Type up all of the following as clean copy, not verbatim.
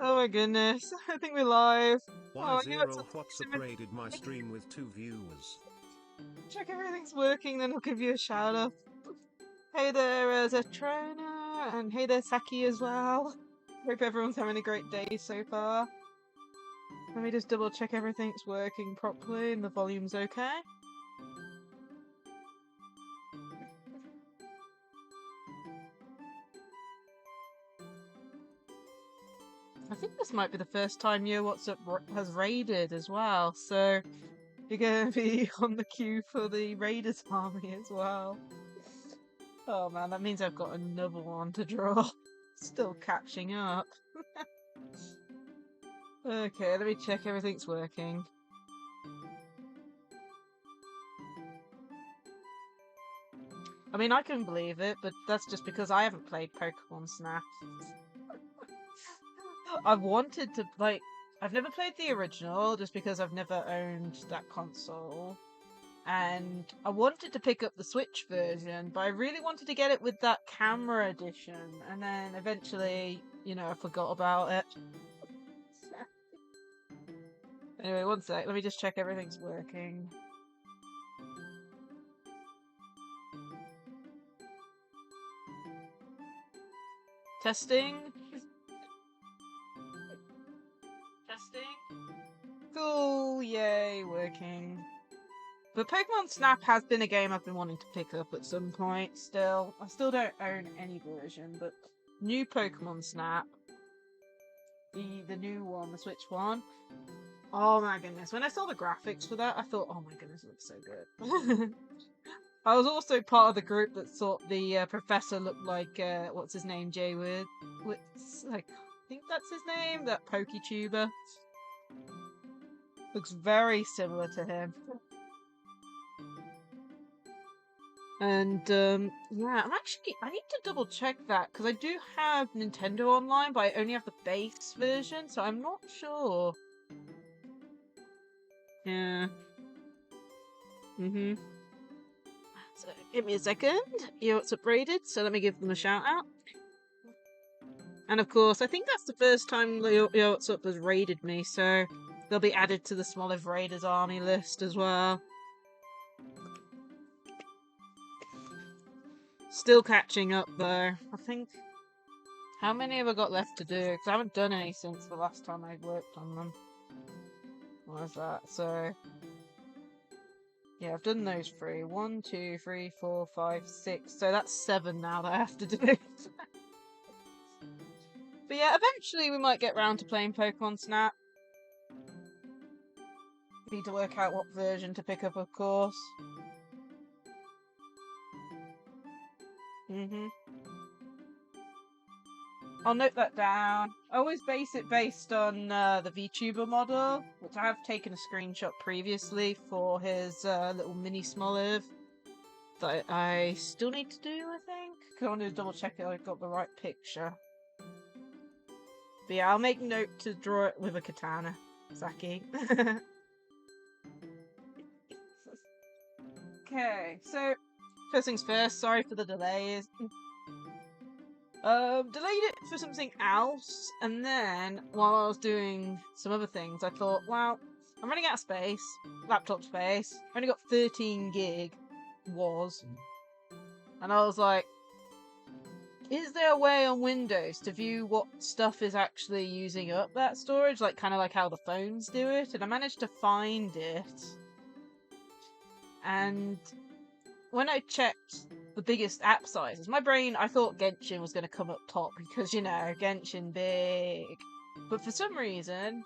Oh my goodness, I think we're live. Why Oh, you got Zero some What's upgraded my stream with 2 viewers? check everything's working, then I'll give you a shout out. Hey there, Zetrona, and hey there, Saki as well. Hope everyone's having a great day so far. Let me just double check everything's working properly and the volume's okay. I think this might be the first time What's Up has raided as well, so you're going to be on the queue for the Raiders army as well. Oh man, that means I've got another one to draw. Still catching up. Okay, let me check everything's working. I mean, I can believe it, but that's just because I haven't played Pokemon Snap. I've wanted to, like, I've never played the original just because I've never owned that console. And I wanted to pick up the Switch version, but I really wanted to get it with that camera edition. And then eventually, you know, I forgot about it. Anyway, one sec. Let me just check everything's working. Testing. Testing. Cool. Yay, working. But Pokemon Snap has been a game I've been wanting to pick up at some point still. I still don't own any version, but new Pokemon Snap, the new one, the Switch one. Oh my goodness, when I saw the graphics for that, I thought, oh my goodness, it looks so good. I was also part of the group that thought the professor looked like, what's his name, Jaywood? Like, I think that's his name, that PokeTuber. Looks very similar to him. And, yeah, I need to double check that, because I do have Nintendo Online, but I only have the base version, so I'm not sure. Yeah. So, give me a second. What's up, rated? So let me give them a shout out. And of course, I think that's the first time What's Up has raided me, so they'll be added to the Smoliv Raiders army list as well. Still catching up though. I think. How many have I got left to do? Because I haven't done any since the last time I worked on them. What is that? So. Yeah, I've done those 3. 1, 2, 3, 4, 5, 6. So that's 7 now that I have to do. But yeah, eventually we might get round to playing Pokemon Snap. Need to work out what version to pick up, of course. I'll note that down. I always base it based on the VTuber model, which I have taken a screenshot previously for his little mini Smoliv that I still need to do, I think. I want to double check I've got the right picture. But yeah, I'll make note to draw it with a katana, Saki. Okay, so first things first, sorry for the delays. Delayed it for something else, and then while I was doing some other things, I thought, well, I'm running out of space, laptop space. I only got 13 gig, and I was like, is there a way on Windows to view what stuff is actually using up that storage, like kind of like how the phones do it? And I managed to find it, and when I checked the biggest app sizes, my brain, I thought Genshin was going to come up top because, you know, Genshin big. But for some reason,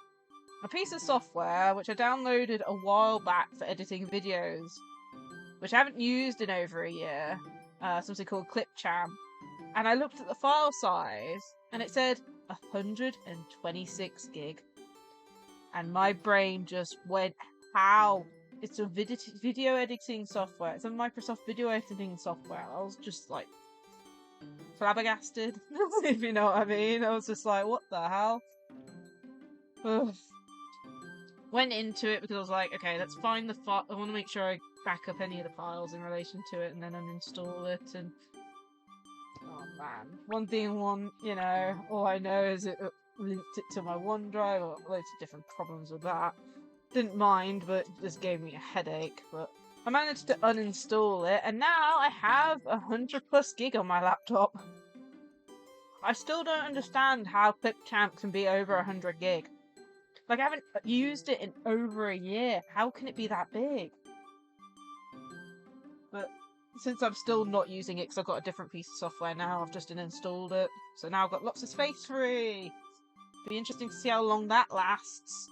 a piece of software which I downloaded a while back for editing videos, which I haven't used in over a year, something called Lacie-Chan, and I looked at the file size and it said 126 gig. And my brain just went, how? It's a video editing software. It's a Microsoft video editing software. I was just like flabbergasted, if you know what I mean. I was just like, what the hell? Ugh. Went into it because I was like, okay, let's find the file. I want to make sure I back up any of the files in relation to it and then uninstall it. And oh man, one thing, you know, all I know is linked it to my OneDrive, or loads of different problems with that. Didn't mind, but it just gave me a headache. But I managed to uninstall it, and now I have 100+ gig on my laptop. I still don't understand how Clipchamp can be over 100 gig. Like, I haven't used it in over a year. How can it be that big? But since I'm still not using it because I've got a different piece of software now, I've just installed it. So now I've got lots of space free. Be interesting to see how long that lasts.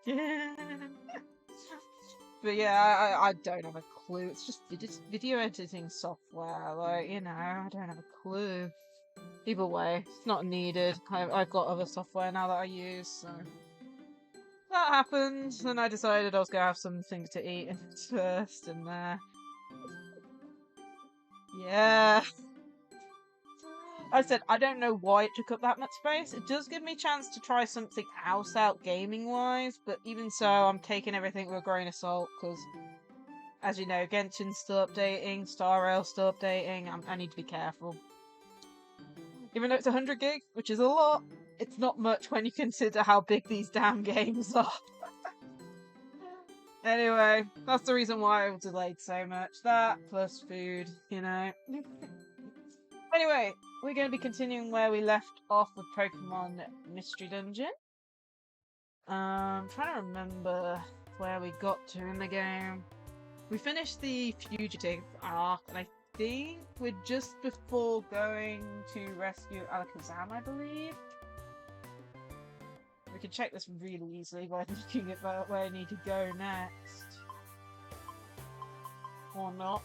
Yeah. But yeah, I don't have a clue. It's just video editing software. Like, you know, I don't have a clue. Either way, it's not needed. I've got other software now that I use, so... That happened, and I decided I was going to have something to eat first, and yeah. I said, I don't know why it took up that much space. It does give me a chance to try something else out gaming-wise, but even so, I'm taking everything with a grain of salt, because, as you know, Genshin's still updating, Star Rail's still updating, I need to be careful. Even though it's 100 gig, which is a lot, it's not much when you consider how big these damn games are. Anyway, that's the reason why I've delayed so much. That, plus food, you know. Anyway, we're going to be continuing where we left off with Pokemon Mystery Dungeon. I'm trying to remember where we got to in the game. We finished the Fugitive arc, and I think we're just before going to rescue Alakazam, I believe. We can check this really easily by looking at where I need to go next. Or not.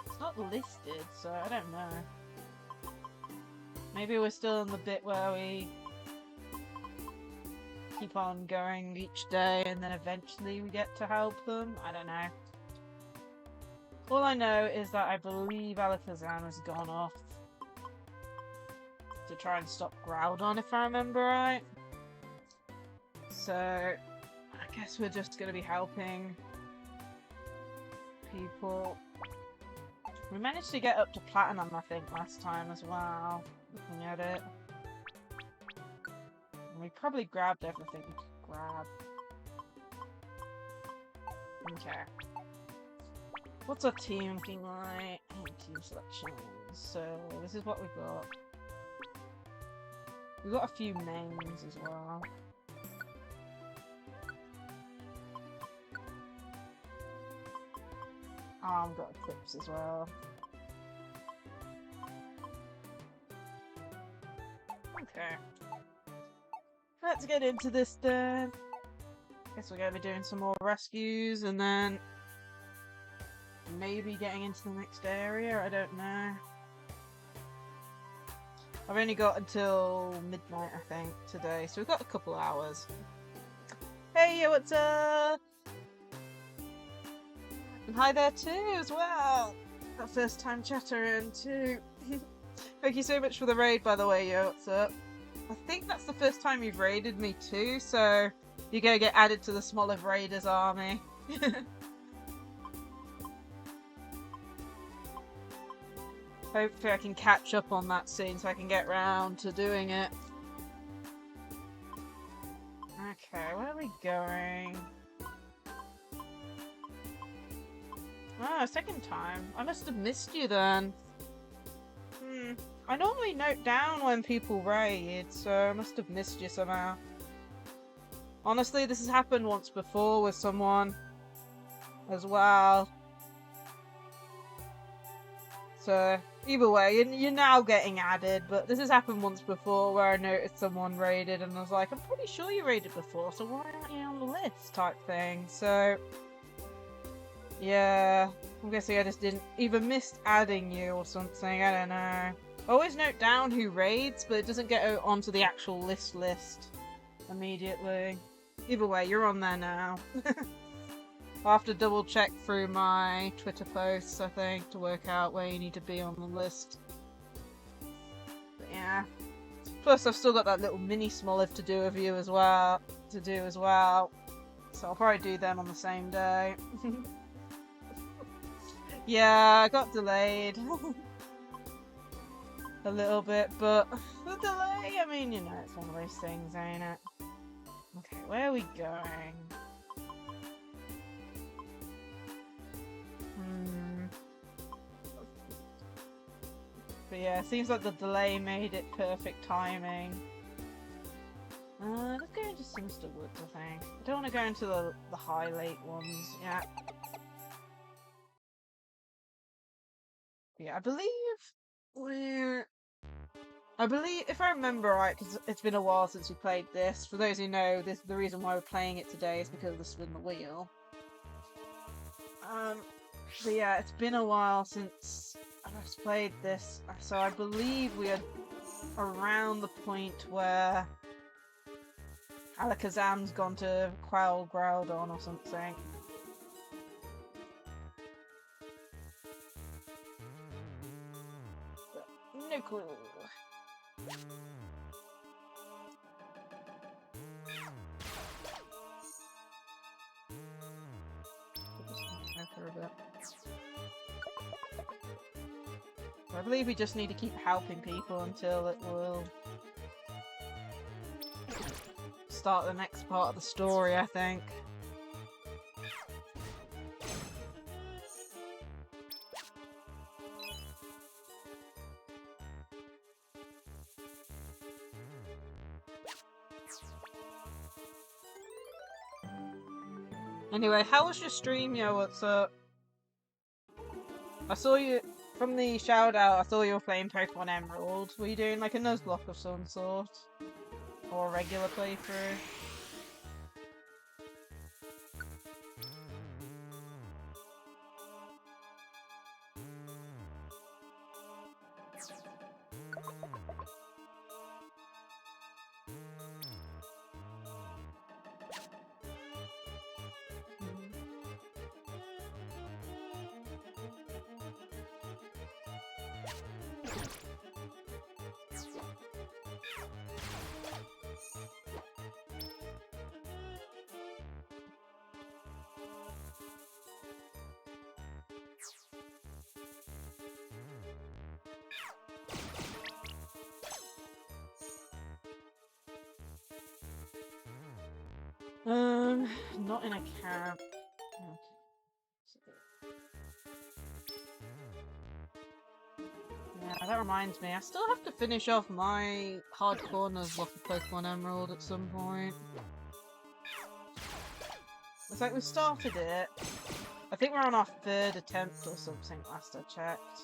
It's not listed, so I don't know. Maybe we're still in the bit where we keep on going each day and then eventually we get to help them. I don't know. All I know is that I believe Alakazam has gone off to try and stop Groudon, if I remember right. So, I guess we're just going to be helping people. We managed to get up to Platinum, I think, last time as well. Looking at it. And we probably grabbed everything we could grab. Okay. What's our team looking like? Team selection. So, this is what we've got. We've got a few mains as well. Oh, I've got Eclipse as well. Okay. Let's get into this then. Guess we're going to be doing some more rescues and then maybe getting into the next area, I don't know. I've only got until midnight, I think, today, so we've got a couple hours. Hey, what's up? And hi there too, as well. That first time chattering too. Thank you so much for the raid, by the way, yo, what's up? I think that's the first time you've raided me too, so you're gonna get added to the Smoliv Raiders army. Hopefully I can catch up on that soon so I can get round to doing it. Okay, where are we going? Oh, second time. I must have missed you then. I normally note down when people raid, so I must have missed you somehow. Honestly, this has happened once before with someone as well. So, either way, you're now getting added, but this has happened once before where I noticed someone raided and I was like, I'm pretty sure you raided before, so why aren't you on the list type thing. So, yeah, I'm guessing I just didn't either missed adding you or something, I don't know. I always note down who raids, but it doesn't get onto the actual list immediately. Either way, you're on there now. I'll have to double check through my Twitter posts, I think, to work out where you need to be on the list. But yeah. Plus, I've still got that little mini Smoliv to do with you as well. So I'll probably do them on the same day. Yeah, I got delayed. A little bit, but the delay, I mean, you know, it's one of those things, ain't it? Okay, where are we going? But yeah, it seems like the delay made it perfect timing. Let's go into Sinister Woods, I think. I don't want to go into the high late ones yet. Yeah, I believe, if I remember right, because it's been a while since we played this. For those who know, the reason why we're playing it today is because of the spin the wheel. But yeah, it's been a while since I've played this, so I believe we are around the point where Alakazam's gone to Quell Groudon or something. But no clue. For a bit. I believe we just need to keep helping people until it will start the next part of the story, I think. Anyway, how was your stream, yo? What's up? I saw you from the shout out. I saw you were playing Pokemon Emerald. Were you doing like a Nuzlocke of some sort, or a regular playthrough? Not in a cab. Yeah, that reminds me. I still have to finish off my hardcore Nuzlocke of Pokemon Emerald at some point. It's like we started it. I think we're on our 3rd attempt or something last I checked.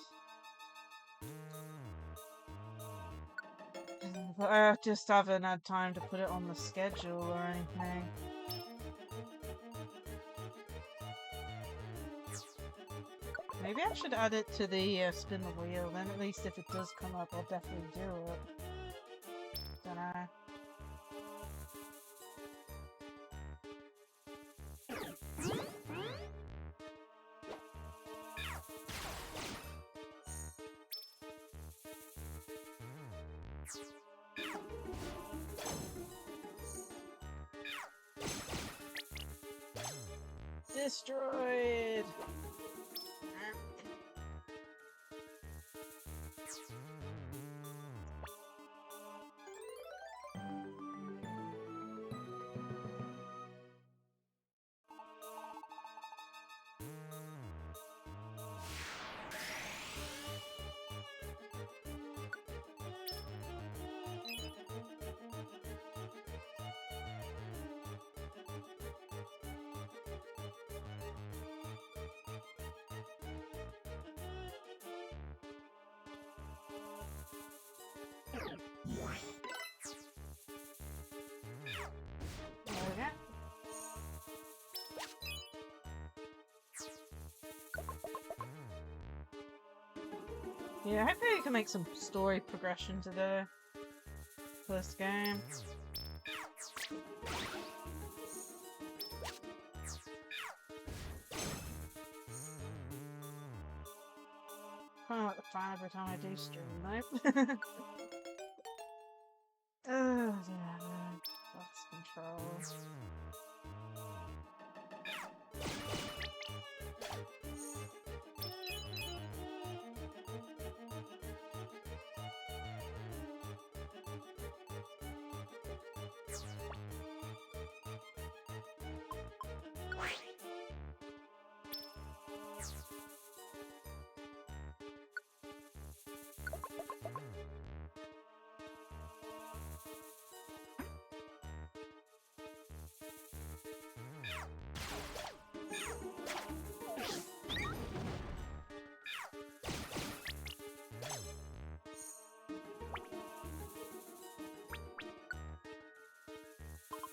But I just haven't had time to put it on the schedule or anything. Maybe I should add it to the spin the wheel, then at least if it does come up, I'll definitely do it. Dunno. Destroyed! Yeah, hopefully we can make some story progression to the first game. Kind of like the plan every time I do stream, though. Oh, yeah, that's control.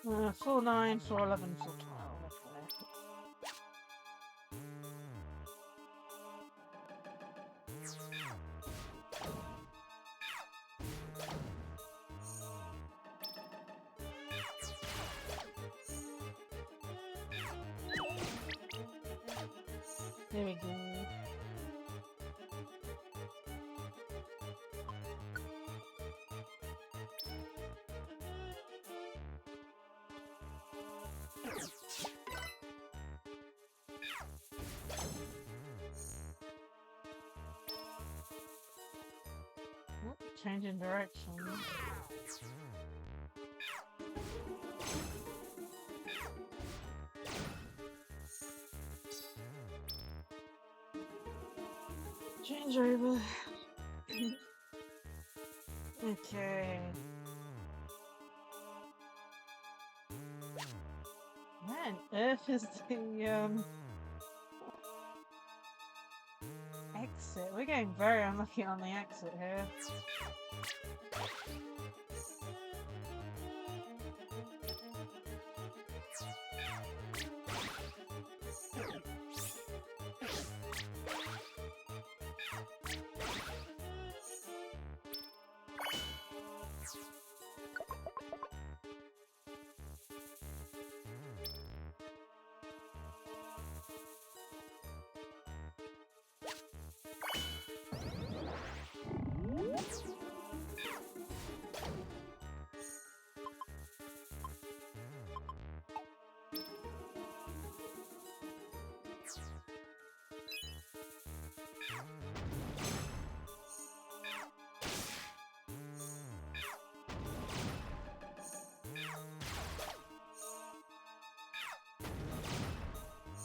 4, 9, 4, 11, 4, 12. Okay. There we go. Changing direction. Change over. Okay. Where on earth is the exit? We're getting very unlucky on the exit here.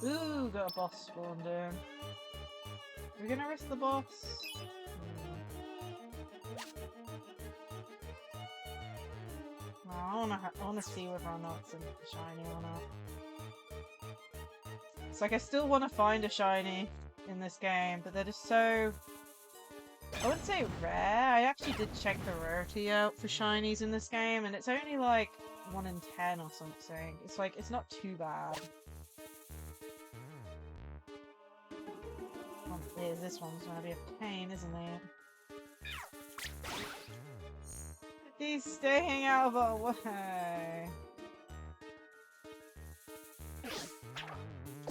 Ooh, got a boss spawned in. Are we gonna risk the boss? No, I wanna see whether or not it's a shiny or not. It's like I still want to find a shiny in this game, but they're just so... I wouldn't say rare. I actually did check the rarity out for shinies in this game, and it's only like 1 in 10 or something. It's like, it's not too bad. This one's gonna be a pain, isn't it? He's staying out of our way.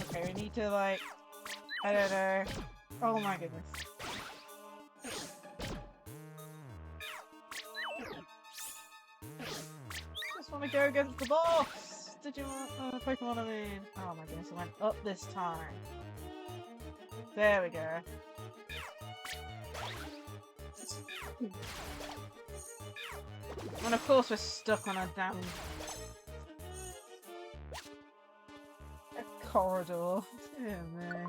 Okay, we need to like... I don't know. Oh my goodness. Just want to go against the boss! Did you want Pokemon, I mean? Oh my goodness, I went up this time. There we go. And of course we're stuck on a damn corridor. Dear me.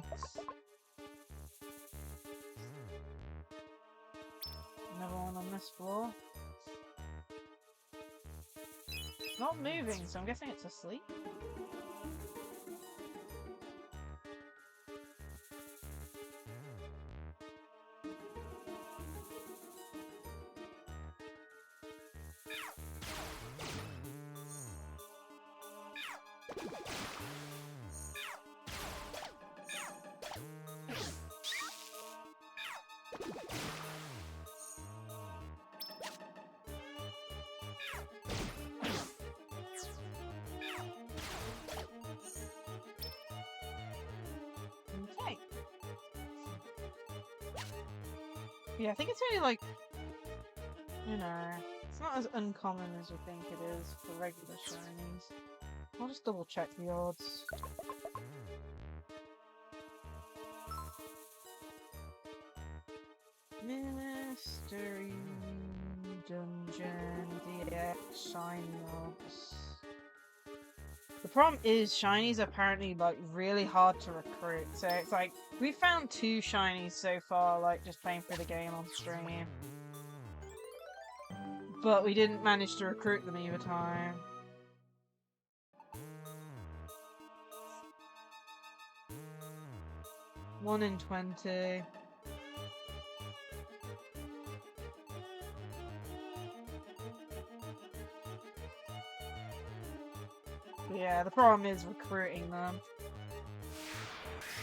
Another one on this floor. It's not moving, so I'm guessing it's asleep. Okay. Yeah, I think it's only like, you know, it's not as uncommon as you think it is for regular shinies. I'll just double check the odds. Mystery Dungeon DX Shiny odds. The problem is shinies are apparently like really hard to recruit, so it's like we found 2 shinies so far, like just playing through the game on stream, but we didn't manage to recruit them either time. One in 20. Yeah, the problem is recruiting them.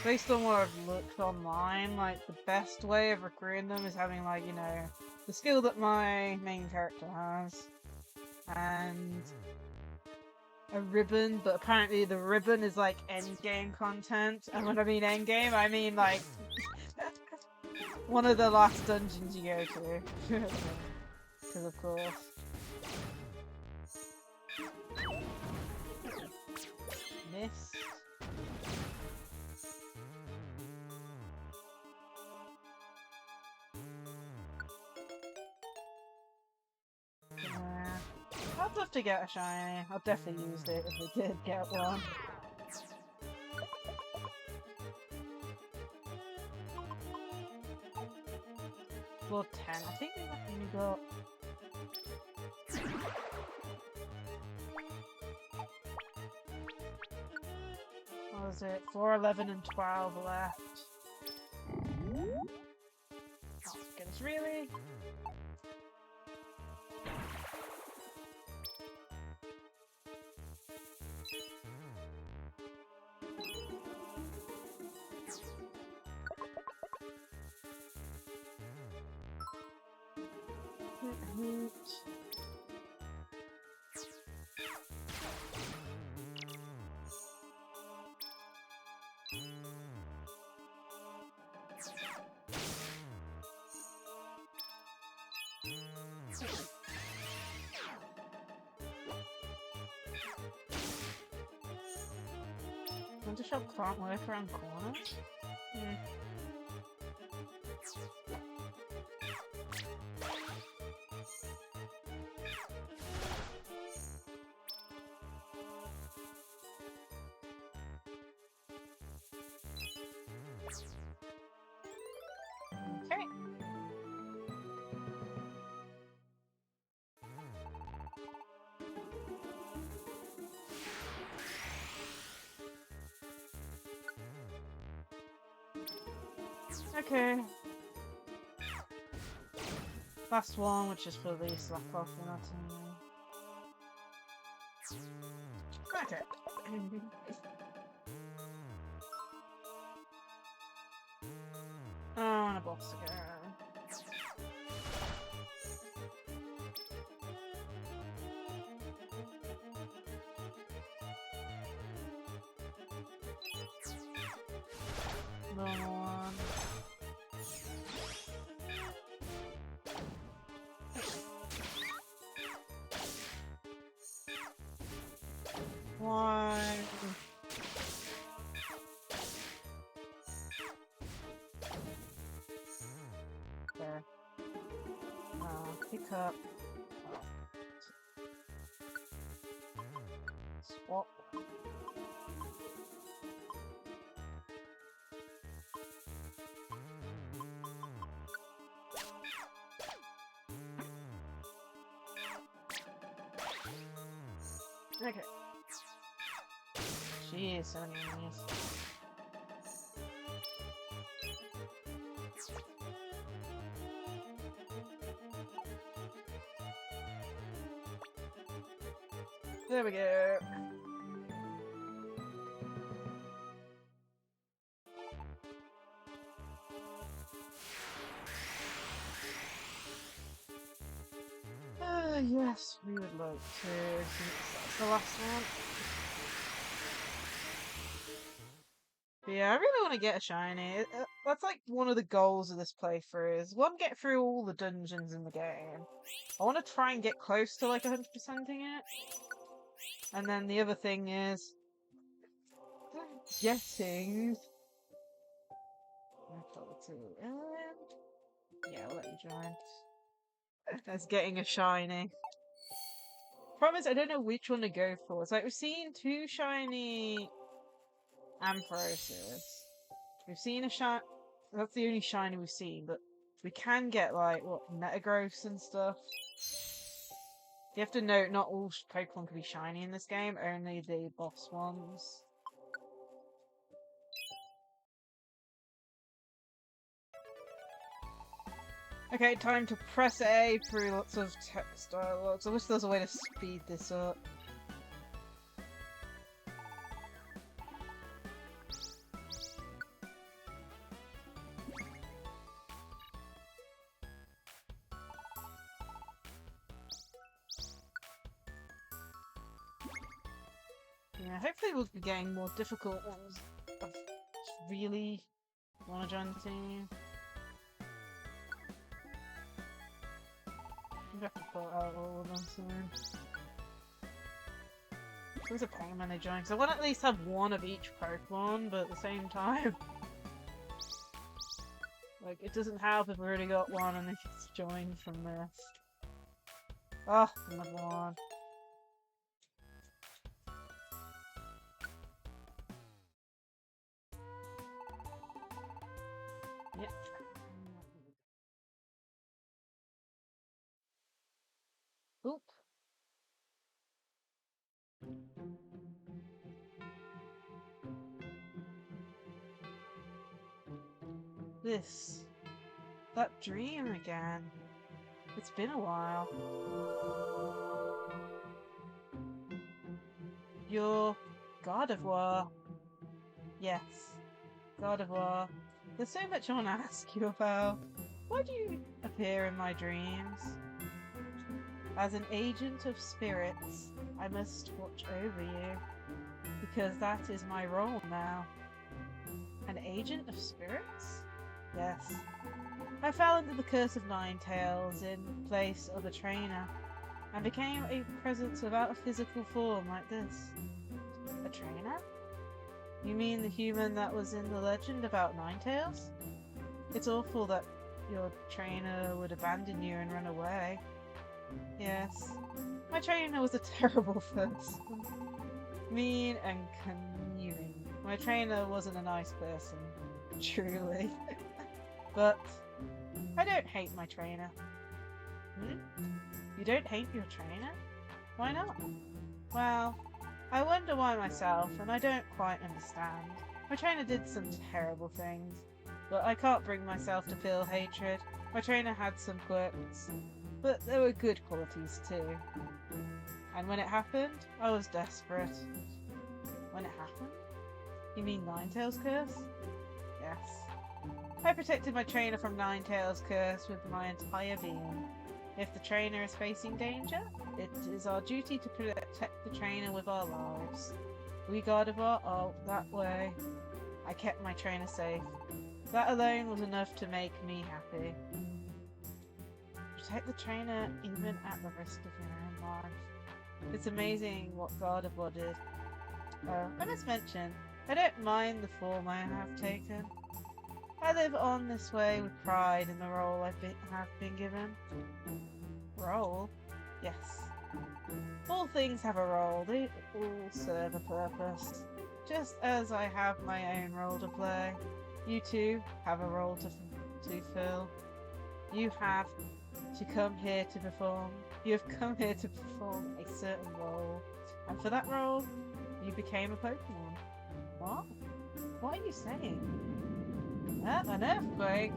Based on what I've looked online, like, the best way of recruiting them is having, like, you know, the skill that my main character has. And a ribbon, but apparently the ribbon is, like, endgame content. And when I mean endgame, I mean, like, one of the last dungeons you go to. Because, of course. Miss. I'd love to get a shiny. I'll definitely use it if we did get one. Floor 10. I think we've only got... What was it? Floor 11 and 12 left. Oh, goodness, really? The shop can't work around corners? Okay. Okay. Last one, which is for the slap off, you know what I mean? Okay. Oh, and a boss again. Normal one. One. There. Pick up. Swap. Okay. Jeez, so many enemies. There we go. Yes, we would like to, since that's the last one. But yeah, I really want to get a shiny. That's like one of the goals of this playthrough is, one, get through all the dungeons in the game. I want to try and get close to like 100%ing it. And then the other thing is getting... Yeah, I'll let you join. That's getting a shiny. Problem is, I don't know which one to go for. It's like we've seen 2 shiny Amphrosis. We've seen a shiny. That's the only shiny we've seen, but we can get like what, Metagross and stuff. You have to note, not all Pokemon can be shiny in this game, only the boss ones. Okay, time to press A through lots of text dialogues. I wish there was a way to speed this up. Yeah, hopefully we'll be getting more difficult ones. I really want to join the team. We have to pull out all of them soon. There's a Pokemon to join, because I want to at least have one of each Pokemon, but at the same time, like, it doesn't help if we already got one and they just join from this. Oh, my god. Yep. Oop. This. That dream again. It's been a while. You're God of War. Yes. God of War. There's so much I want to ask you about. Why do you appear in my dreams? As an agent of spirits, I must watch over you. Because that is my role now. An agent of spirits? Yes. I fell into the curse of Ninetales in place of a trainer, and became a presence without a physical form like this. A trainer? You mean the human that was in the legend about Ninetales? It's awful that your trainer would abandon you and run away. Yes. My trainer was a terrible person. Mean and conniving. My trainer wasn't a nice person. Truly. But I don't hate my trainer. You don't hate your trainer? Why not? Well, I wonder why myself, and I don't quite understand. My trainer did some terrible things, but I can't bring myself to feel hatred. My trainer had some quirks, but there were good qualities too. And when it happened, I was desperate. When it happened? You mean Ninetales' curse? Yes. I protected my trainer from Ninetales' curse with my entire being. If the trainer is facing danger, it is our duty to protect the trainer with our lives. We God of War are that way. I kept my trainer safe. That alone was enough to make me happy. Protect the trainer even at the risk of your own life. It's amazing what God of War did. I must mention, I don't mind the form I have taken. I live on this way with pride in the role have been given. Role? Yes. All things have a role. They all serve a purpose. Just as I have my own role to play, you too have a role to fill. You have to come here to perform. You have come here to perform a certain role, and for that role, you became a Pokemon. What? What are you saying? An earthquake?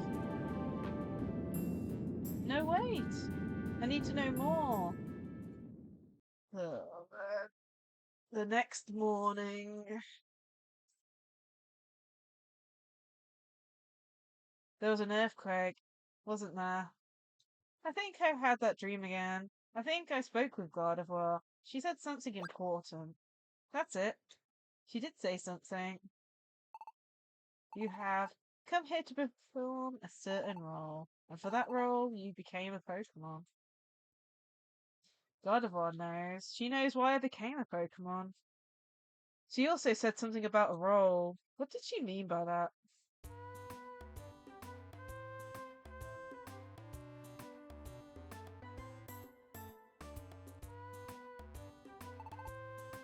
No, wait! I need to know more! Oh, man. The next morning... There was an earthquake, wasn't there? I think I had that dream again. I think I spoke with God of War. She said something important. That's it. She did say something. You have come here to perform a certain role, and for that role, you became a Pokemon. God of War knows. She knows why I became a Pokemon. She also said something about a role. What did she mean by that?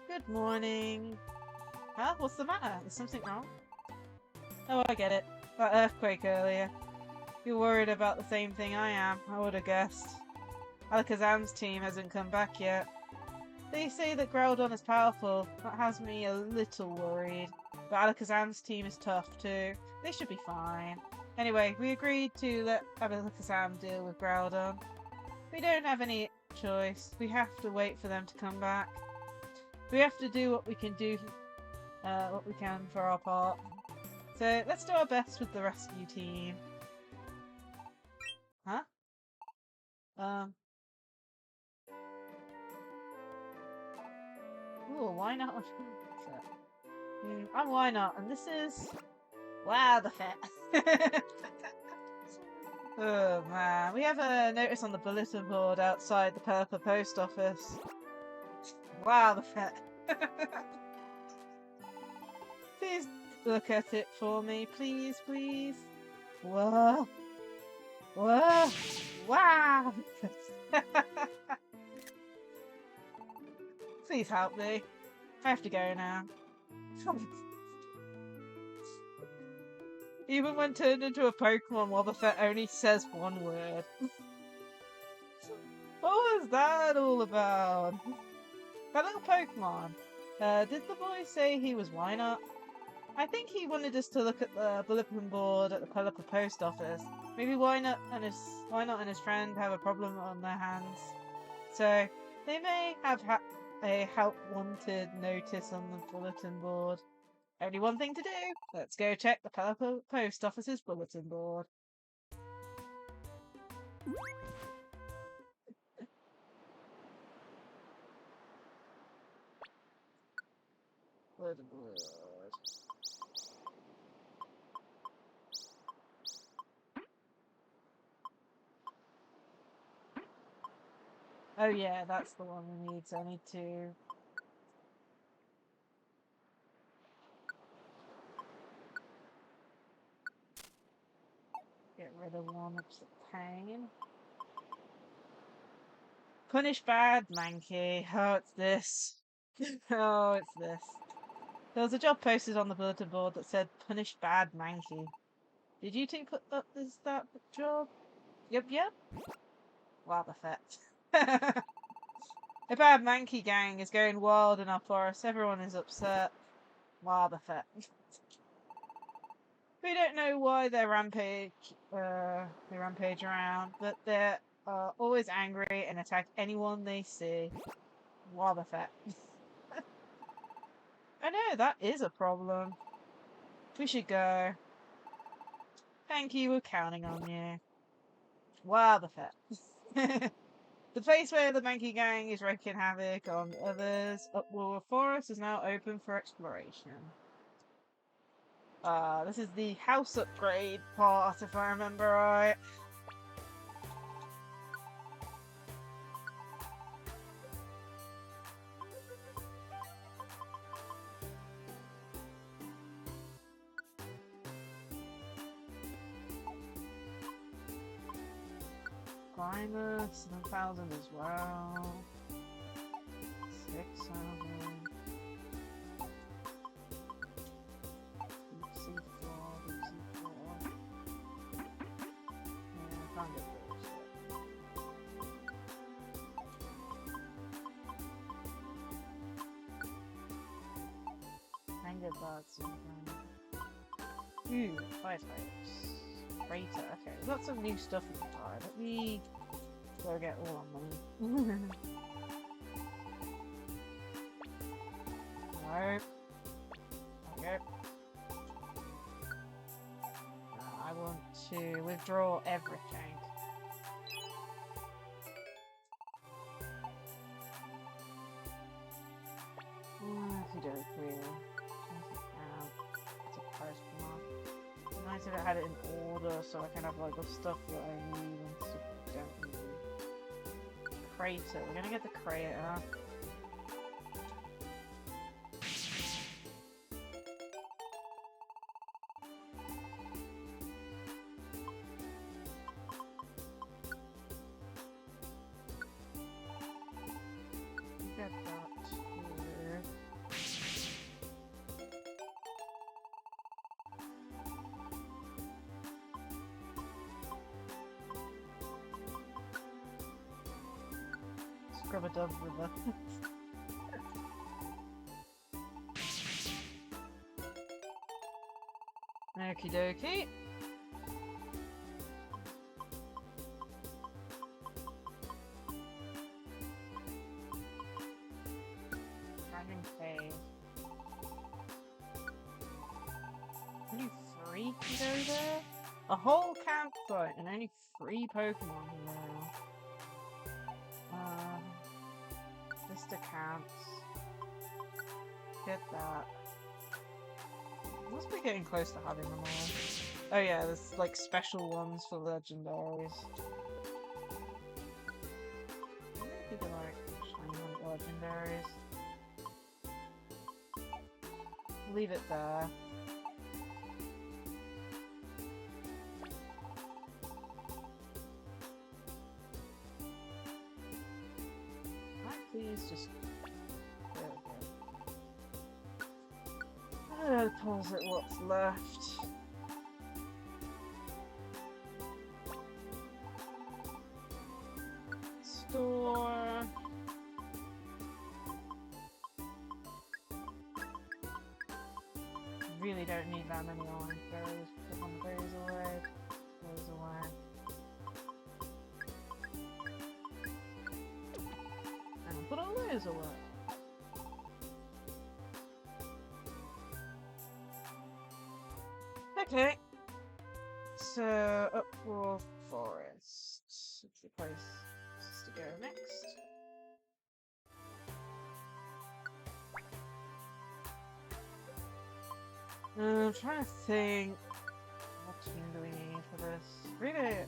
Good morning. Huh? What's the matter? Is something wrong? Oh, I get it. That earthquake earlier. You're worried about the same thing I am, I would have guessed. Alakazam's team hasn't come back yet. They say that Groudon is powerful. That has me a little worried. But Alakazam's team is tough too. They should be fine. Anyway, we agreed to let Alakazam deal with Groudon. We don't have any choice. We have to wait for them to come back. We have to do what we can do, what we can for our part. So let's do our best with the rescue team. Huh? Ooh, why not? fit. And why not? And this is... Wow, the fit. Oh man, we have a notice on the bulletin board outside the Purple Post Office. Wow, the fit. Please look at it for me, please, please. Whoa. Whoa. Wow. Please help me. I have to go now. Even when turned into a Pokemon, Wobbuffet only says one word. What was that all about? That little Pokemon. Did the boy say he was why not? I think he wanted us to look at the bulletin board at the Pelipper Post Office. Maybe why not and his friend have a problem on their hands. So they may have a help wanted notice on the bulletin board. Only one thing to do. Let's go check the Pelipper Post Office's bulletin board. Bulletin board. Oh yeah, that's the one we need, so I need to... get rid of one, that's the pain. Punish bad Mankey. Oh, it's this. Oh, it's this. There was a job posted on the bulletin board that said, punish bad Mankey. Did you two put up that job? Yep. Wow, the fet. A bad Mankey gang is going wild in our forest. Everyone is upset. Wow, the fet. We don't know why they rampage around, but they're always angry and attack anyone they see. Wow, the fet. I know, that is a problem. We should go. Thank you, we're counting on you. Wow, the fet. The place where the Mankey gang is wreaking havoc on others, Upward Forest, is now open for exploration. This is the house upgrade part, if I remember right. Climber, 7,000 as well. 6,000. Ooh, firefights. Freighter. Okay, we've got some new stuff in the car. Let me go get all our money. No. Okay. I want to withdraw everything. Nice if I had it in order so I can have like the stuff that I need and stuff I don't need. Crater. We're gonna get the crater. Get that here. Scrub a dub river. Okie dokie. Dragon Cave. Only 3 can go there? A whole campsite and only 3 Pokemon now. Vista camps. Get that. Must be getting close to having them all. Oh yeah, there's like special ones for legendaries. People like shiny legendaries. Leave it there. Please just deposit what's left. Store. Really don't need that many orange berries. Put one of those away. Those away. And put all those away. Okay. So, Uproar Forest. It's the place to go next. I'm trying to think. What team do we need for this? Really, I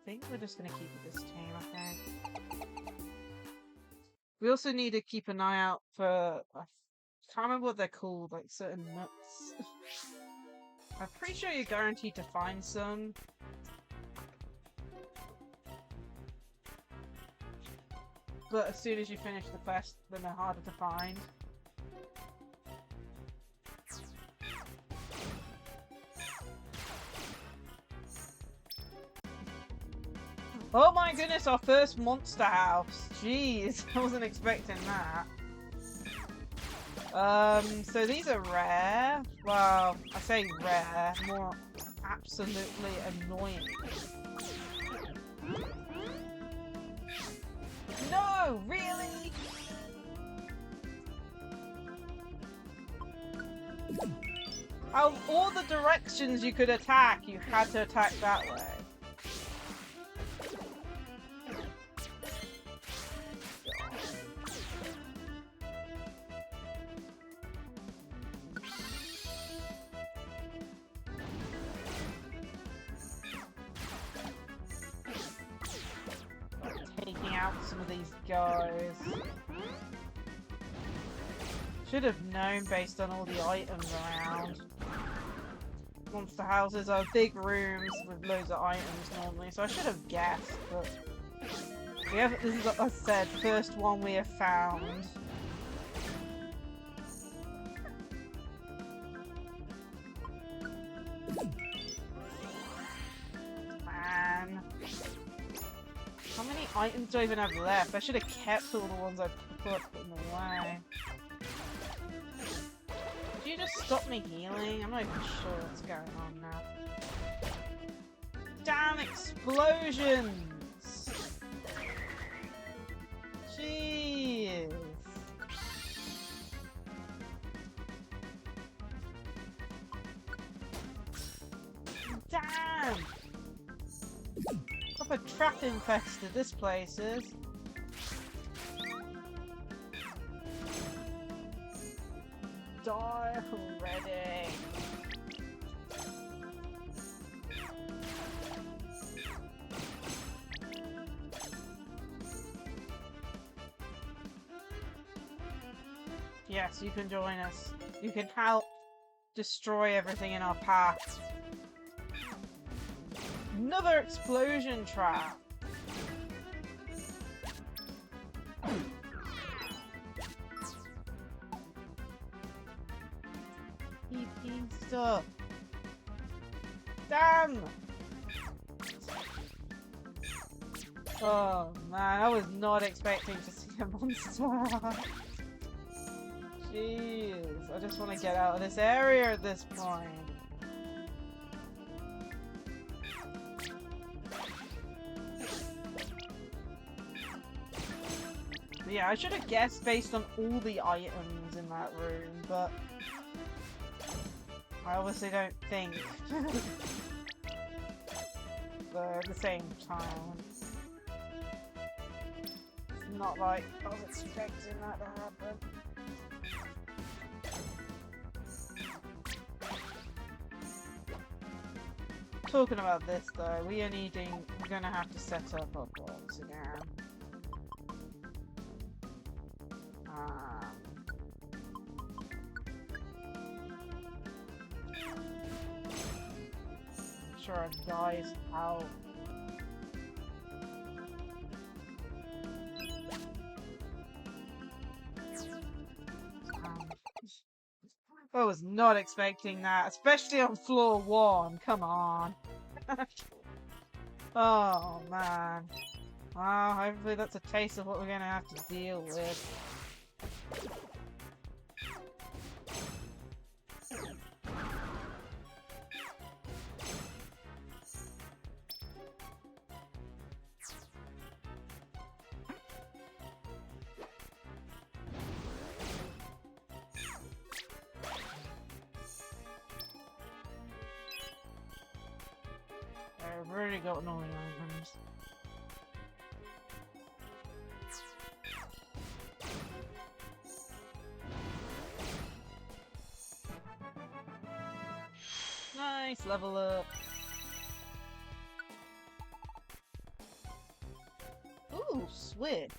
think we're just gonna keep it this team, I think. We also need to keep an eye out for. I can't remember what they're called, like certain nuts. I'm pretty sure you're guaranteed to find some. But as soon as you finish the quest, then they're harder to find. Oh my goodness, our first monster house. Jeez, I wasn't expecting that. So these are rare. Well, I say rare, more absolutely annoying. No, really? Out of all the directions you could attack, you had to attack that way. Some of these guys. Should have known based on all the items around. Monster houses are big rooms with loads of items normally, so I should have guessed, but we have, this is what I said, first one we have found. Man. How many items do I even have left? I should have kept all the ones I put in the way. Did you just stop me healing? I'm not even sure what's going on now. Damn explosions! Jeez! Damn! Proper trap infested this place is. Die already! Yes, you can join us. You can help destroy everything in our path. Another explosion trap! PP stuff! Damn! Oh man, I was not expecting to see a monster. Jeez, I just want to get out of this area at this point. Yeah, I should have guessed based on all the items in that room, but I obviously don't think. But at the same time, it's not like I was expecting that to happen. talking about this though, we're gonna have to set up our blocks again. I'm sure our guys out. I was not expecting that, especially on floor 1. Come on. Oh man. Wow, hopefully that's a taste of what we're gonna have to deal with. I've already got all the items. Nice, level up. Ooh, switch.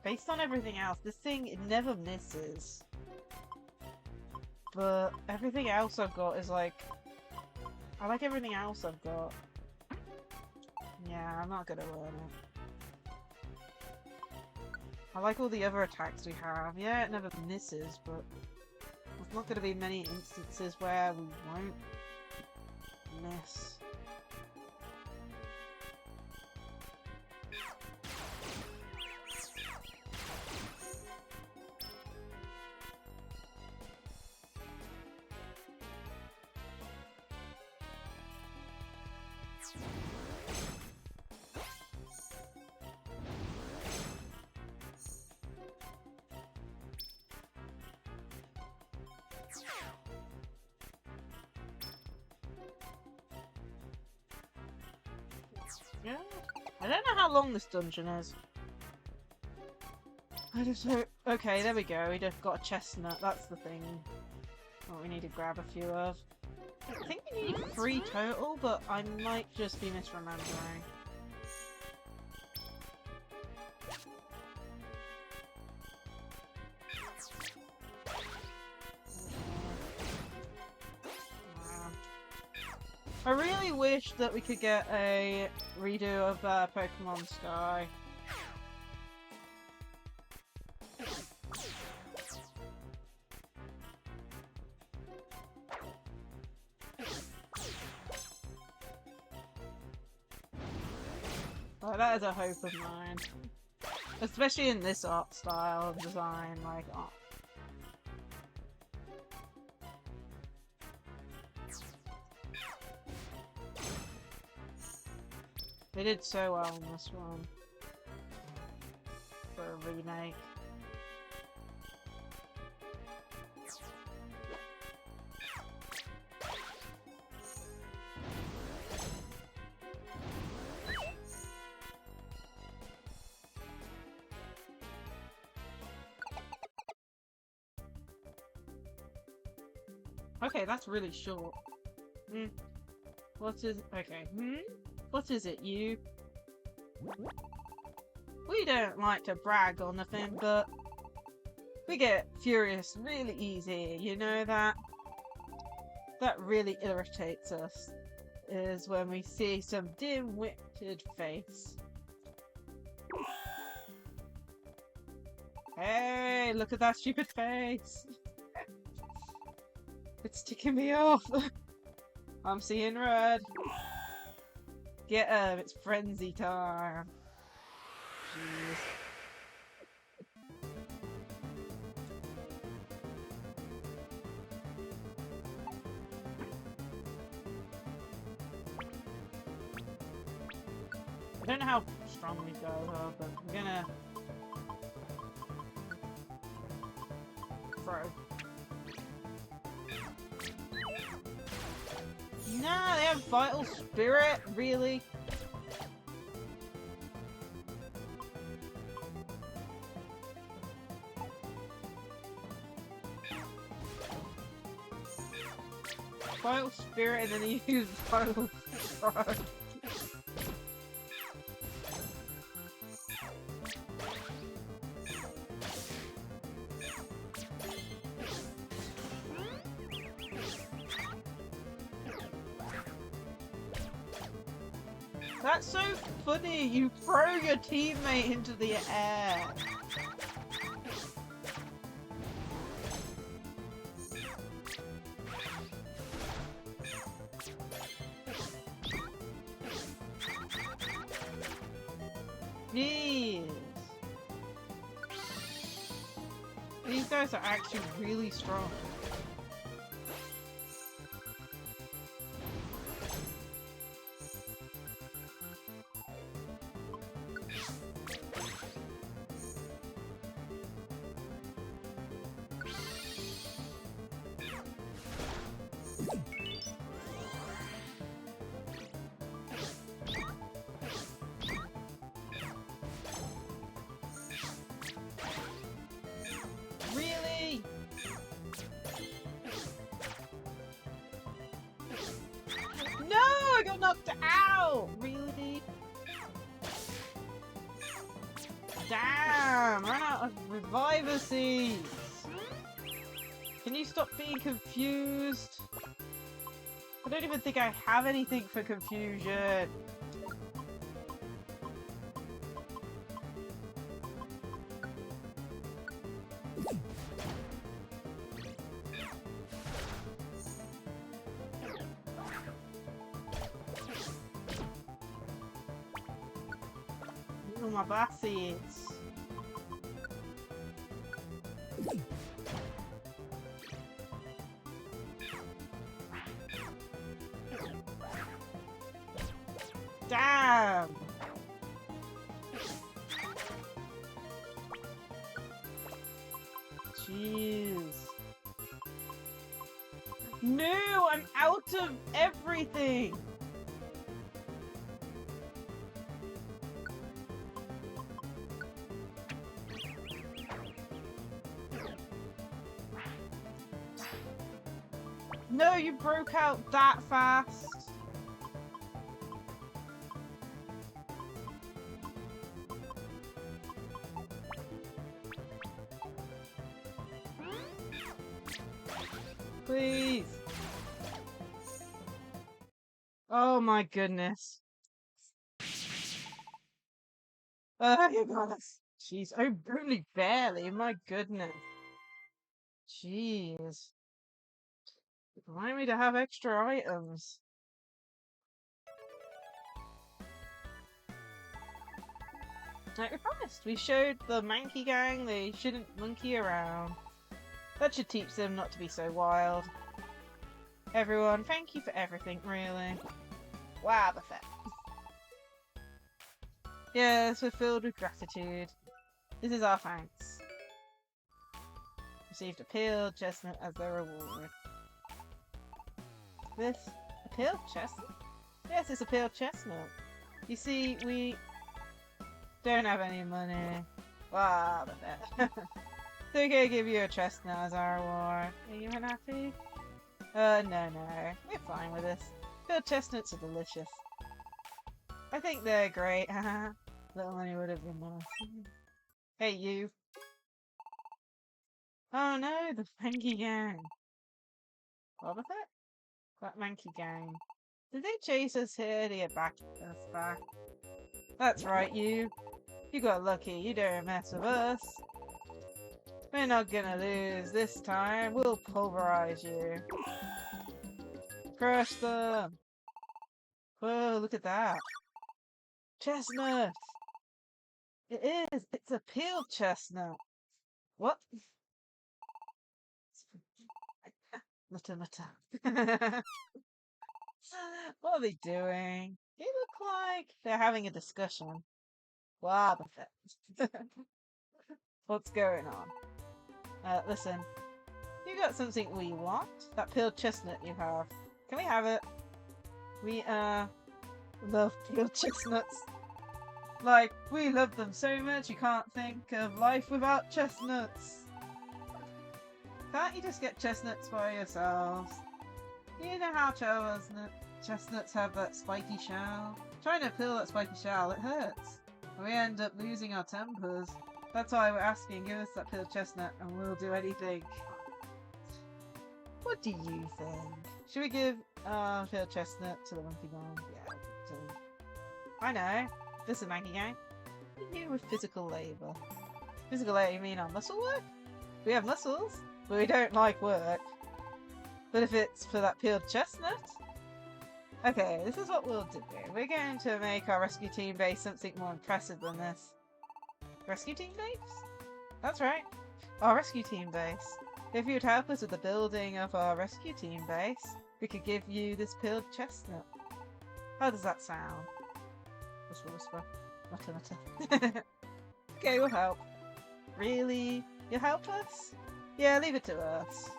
Based on everything else, this thing, it never misses. But everything else I've got is like... I like everything else I've got. Yeah, I'm not gonna learn it. I like all the other attacks we have. Yeah, it never misses, but... There's not gonna be many instances where we won't miss. Yeah. I don't know how long this dungeon is. I just hope... Okay, there we go. We just got a chestnut. That's the thing. What we need to grab a few of. I think we need 3 total, but I might just be misremembering. I really wish that we could get a redo of Pokemon Sky. Oh, that is a hope of mine. Especially in this art style of design, like, oh. They did so well in this one. For a remake. Okay, that's really short. What is... Okay, What is it, you? We don't like to brag or nothing, but we get furious really easy, you know that? That really irritates us, is when we see some dim-witted face. Hey, look at that stupid face! It's ticking me off! I'm seeing red! Get him! It's frenzy time! Jeez. I don't know how strong we go, but we're gonna... throw. Nah, they have Vital Spirit? Really? Vital Spirit and then he used Vital Strike. That's so funny, you throw your teammate into the air. Jeez. These guys are actually really strong. Really? No, I got knocked out! Really? Damn, ran out of reviver seeds! Can you stop being confused? I don't even think I have anything for confusion. Oh, my bassies. Damn! Jeez. No, I'm out of everything! No, you broke out that fast! Please! Oh my goodness. Oh, you got us. Jeez, oh, really barely, my goodness. Jeez. Remind me to have extra items. Like we promised, we showed the Mankey gang they shouldn't monkey around. That should teach them not to be so wild. Everyone, thank you for everything, really. Wow, the fact. Yes, we're filled with gratitude. This is our thanks. Received a peeled chestnut as their reward. This? A peeled chestnut? Yes, it's a peeled chestnut. You see, we don't have any money. Wow, the fact. So we're gonna give you a chestnut as our reward. Are you unhappy? No. We're fine with this. Peeled chestnuts are delicious. I think they're great, haha. Little money would have been nice. Hey, you. Oh no, the Mankey gang. What was it? That Mankey gang. Did they chase us here to get back us back? That's right, you. You got lucky, you don't mess with us. We're not gonna lose this time. We'll pulverize you. Crush them. Whoa, look at that. Chestnut. It is. It's a peeled chestnut. What? Nutter. What are they doing? They look like they're having a discussion. Wow, the what's going on? Listen. You got something we want? That peeled chestnut you have. Can we have it? We, love peeled chestnuts. Like, we love them so much you can't think of life without chestnuts. Can't you just get chestnuts by yourselves? You know how chestnuts have that spiky shell? Trying to peel that spiky shell, it hurts. We end up losing our tempers. That's why we're asking, give us that peeled chestnut and we'll do anything. What do you think? Should we give peeled chestnut to the monkey gang? Yeah, to him. I know. This is Mankey gang. What do you do with physical labour? Physical labour, you mean our muscle work? We have muscles, but we don't like work. But if it's for that peeled chestnut? Okay, this is what we'll do. We're going to make our rescue team base something more impressive than this. Rescue team base? That's right. Our rescue team base. If you'd help us with the building of our rescue team base, we could give you this peeled chestnut. How does that sound? Whisper, whisper. Mutter, mutter. Okay, we'll help. Really? You'll help us? Yeah, leave it to us.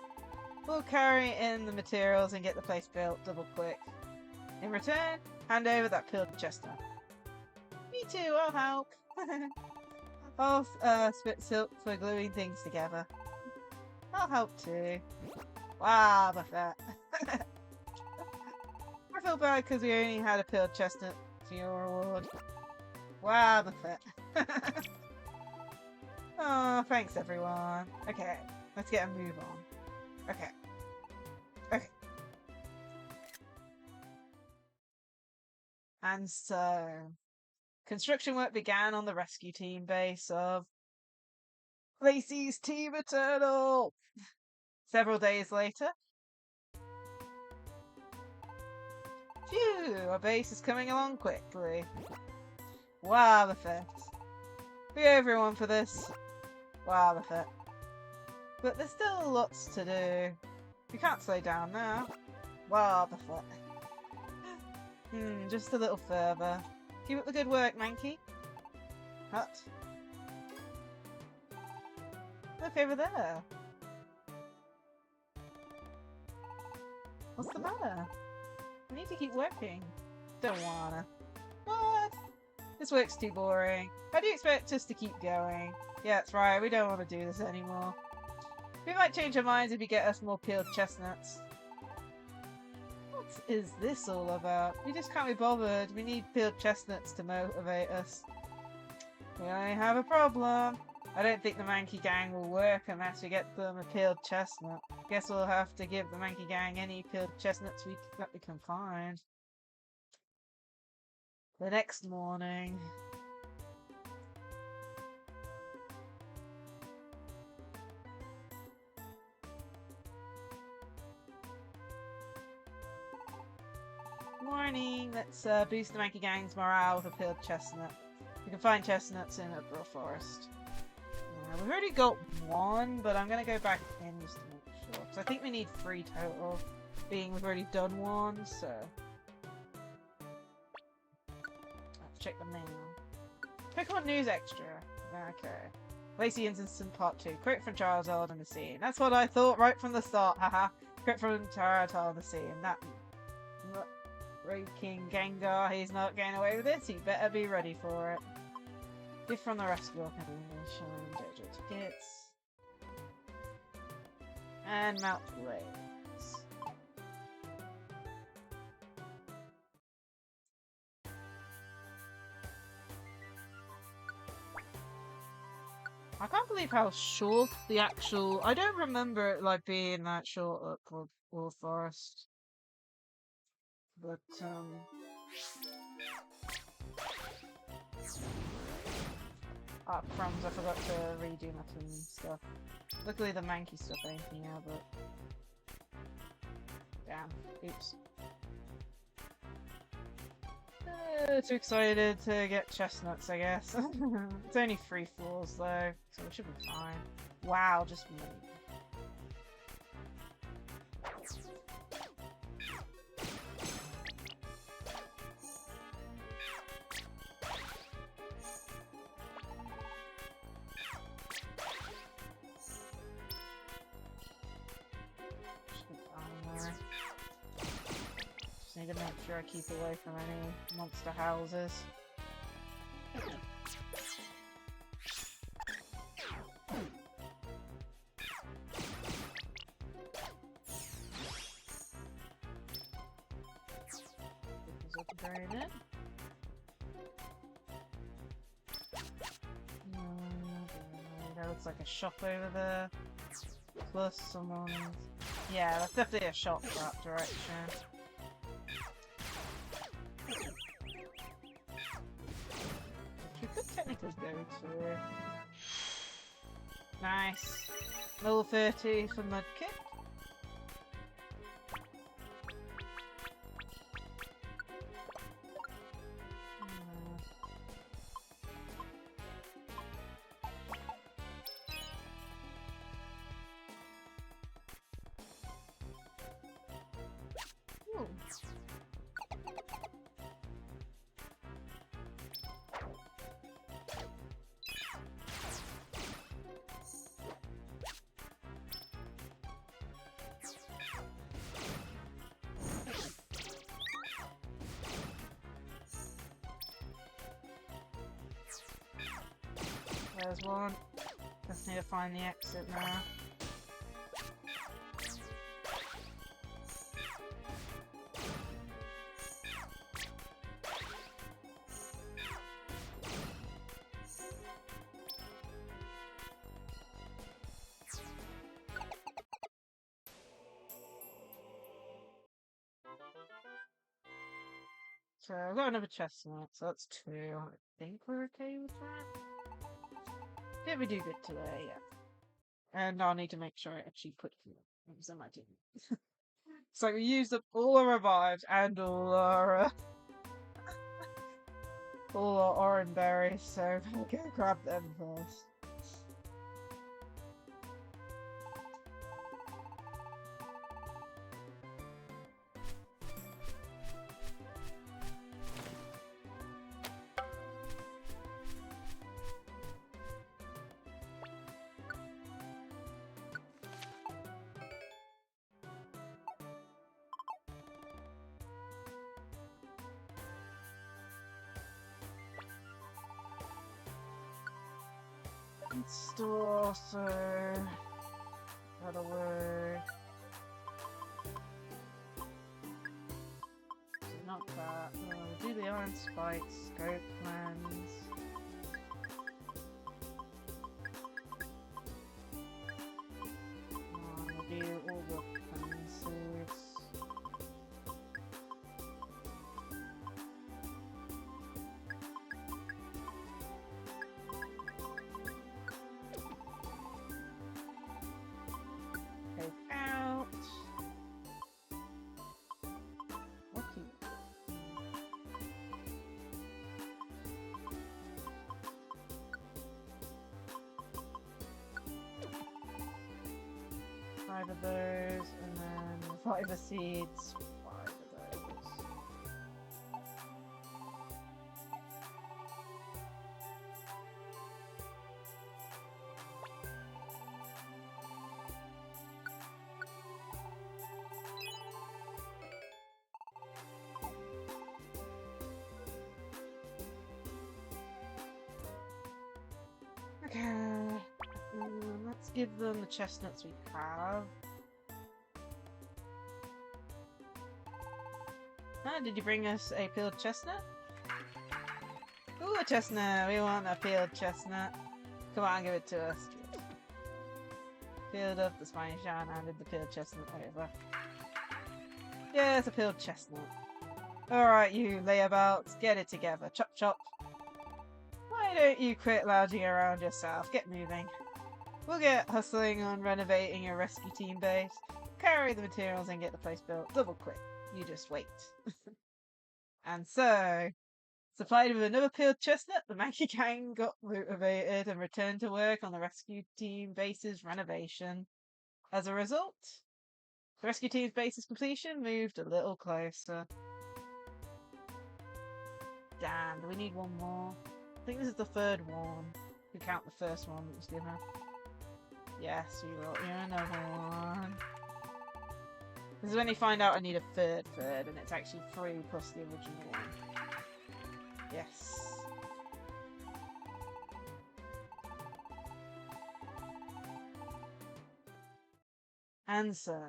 We'll carry in the materials and get the place built double quick. In return, hand over that peeled chestnut. Me too, I'll help. I'll spit silk for gluing things together. I'll help too. Wow, Buffett. I feel bad because we only had a peeled chestnut for your reward. Wow, Buffett. Oh, thanks everyone. Okay, let's get a move on. Okay. Okay. And so, construction work began on the rescue team base of Lacey's Team Eternal. Several days later. Phew, our base is coming along quickly. Wow, the effect. We owe everyone for this. Wow, the effect. But there's still lots to do. We can't slow down now. Wow, the effect. Just a little further. Keep up the good work, Mankey. Hut. Look over there. What's the matter? We need to keep working. Don't wanna. What? This work's too boring. How do you expect us to keep going? Yeah, that's right. We don't want to do this anymore. We might change our minds if you get us more peeled chestnuts. What is this all about? We just can't be bothered. We need peeled chestnuts to motivate us. We only have a problem. I don't think the Mankey gang will work unless we get them a peeled chestnut. Guess we'll have to give the Mankey gang any peeled chestnuts that we can find. The next morning. Morning. Let's boost the Mankey gang's morale with a peeled chestnut. We can find chestnuts in a forest. We've already got one, but I'm gonna go back in just to make sure. Because I think we need 3 total, being we've already done one, so... Let's check the mail. Pokemon News Extra. Okay. Lacie-Chan's Instant Part 2. Quote from Charizard and the scene. That's what I thought right from the start, haha. Quote from Charizard and the scene. That... King Gengar, he's not getting away with this, he better be ready for it. Gift from the rescue organization, Dojo tickets, and Mount Blaze. I can't believe how short the actual. I don't remember it like being that short up Wolf Forest. But, ah, crumbs, I forgot to redo my team stuff. Luckily the Mankey stuff ain't here, but... Damn. Oops. Too excited to get chestnuts, I guess. It's only 3 floors, though, so it should be fine. Wow, just me. Need to make sure I keep away from any monster houses. Drain it. There looks like a shop over there. Plus someone... Yeah, that's definitely a shop that direction. We could technically go to... Nice. Level 30 for Mudkip. There's one. Just need to find the exit now. So I've got another chestnut, so that's 2. I think we're okay with that. Did we do good today? Yeah. And I'll need to make sure I actually put things in my team. So we used up all our revives and all our orange berries, so we'll go grab them first. Store, so that'll work. Not that. We'll do the iron spikes, scope plans. We'll do all the plans. Out. Okay. 5 of those, and then 5 of seeds. 5 of those. Okay, let's give them the chestnuts we have. Ah, did you bring us a peeled chestnut? Ooh, a chestnut! We want a peeled chestnut. Come on, give it to us. Peeled up the spiny shine, handed the peeled chestnut over. Yeah, it's a peeled chestnut. Alright, you layabouts, get it together. Chop chop. Why don't you quit lounging around yourself? Get moving. We'll get hustling on renovating your rescue team base. Carry the materials and get the place built. Double quick. You just wait. And so, supplied with another peeled chestnut, the Mankey gang got motivated and returned to work on the rescue team base's renovation. As a result, the rescue team's base's completion moved a little closer. Damn, do we need one more? I think this is the 3rd one. We count the first one that was given. Yes, you got another one. This is when you find out I need a third, and it's actually 3 plus the original one. Yes. And so,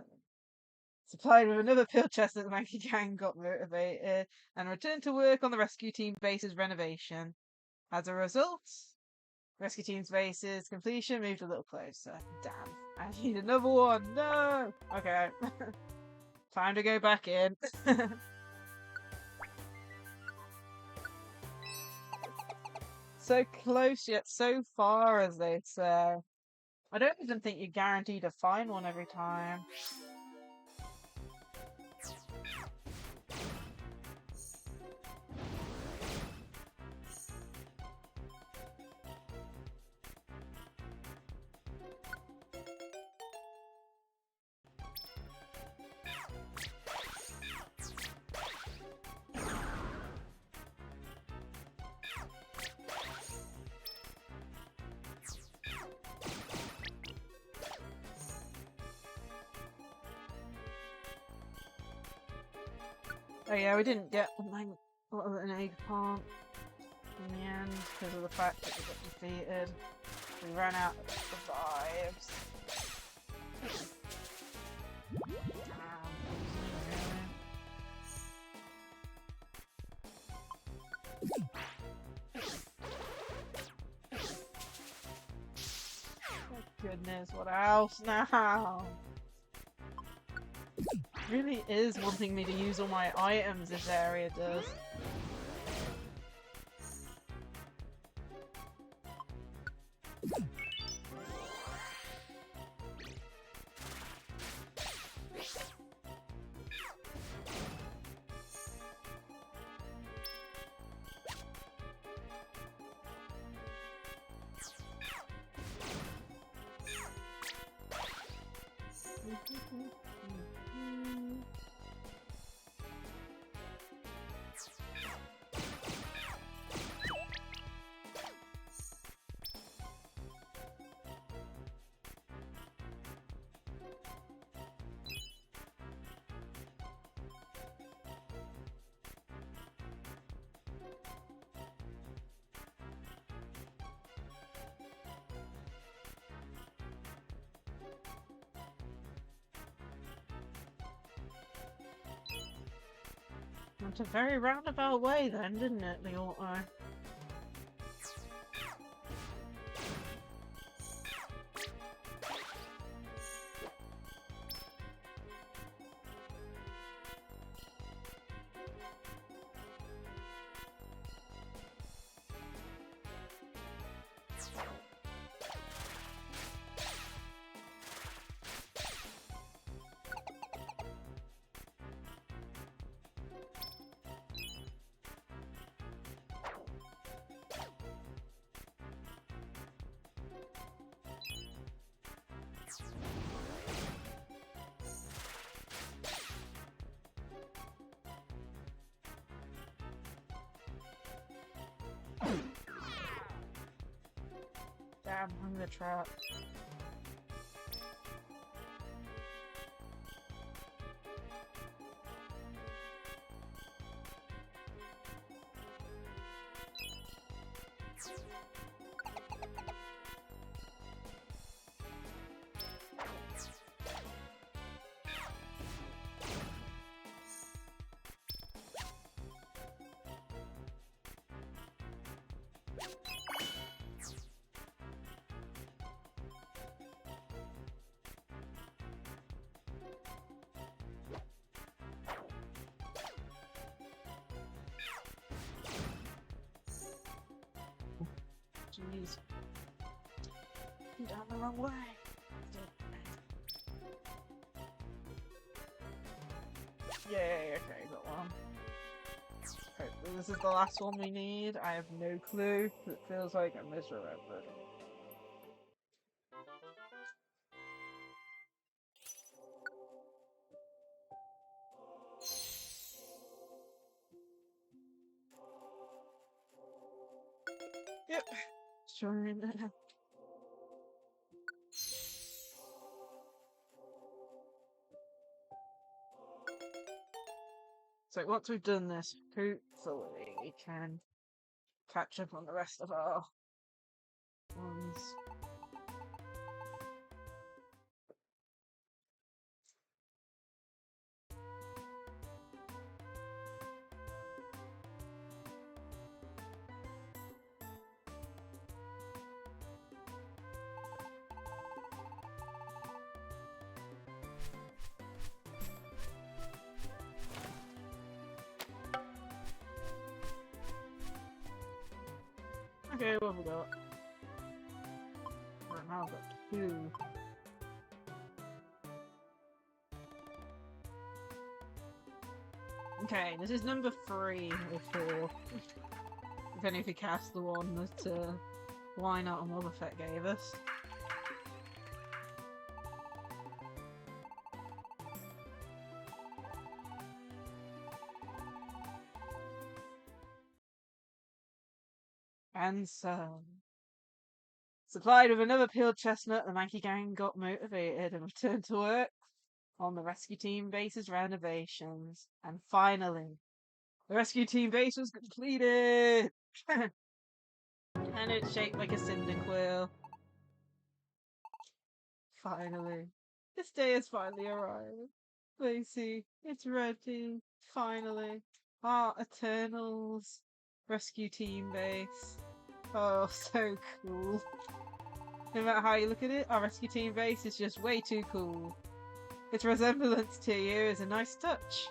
Supplied with another pill chest, that the Mankey gang got motivated and returned to work on the rescue team base's renovation. As a result, rescue team's base's completion moved a little closer. Damn, I need another one. No. Okay, time to go back in. So close yet so far, as they say. I don't even think you're guaranteed to find one every time. Oh yeah, we didn't get an egg plant in the end because of the fact that we got defeated. We ran out of vibes. Oh goodness, what else now? Really is wanting me to use all my items, this area does. Went a very roundabout way then, didn't it, the auto? Damn hunger trap. Jeez. I'm down the wrong way. Yay, okay, got one. Okay, this is the last one we need. I have no clue. It feels like I misremembered. Yep. Sure enough. So once we've done this, hopefully we can catch up on the rest of our ones. Okay, what have we got? Right now I've got 2. Okay, this is number 3 or 4. If any of you cast the one that Why Not and Boba Fett gave us. And so, supplied with another peeled chestnut, the Mankey gang got motivated and returned to work on the rescue team base's renovations. And finally, the rescue team base was completed! And it's shaped like a cinder quill. Finally. This day has finally arrived. Lacie, it's ready. Finally. Our Eternals rescue team base. Oh, so cool. No matter how you look at it, our rescue team base is just way too cool. Its resemblance to you is a nice touch.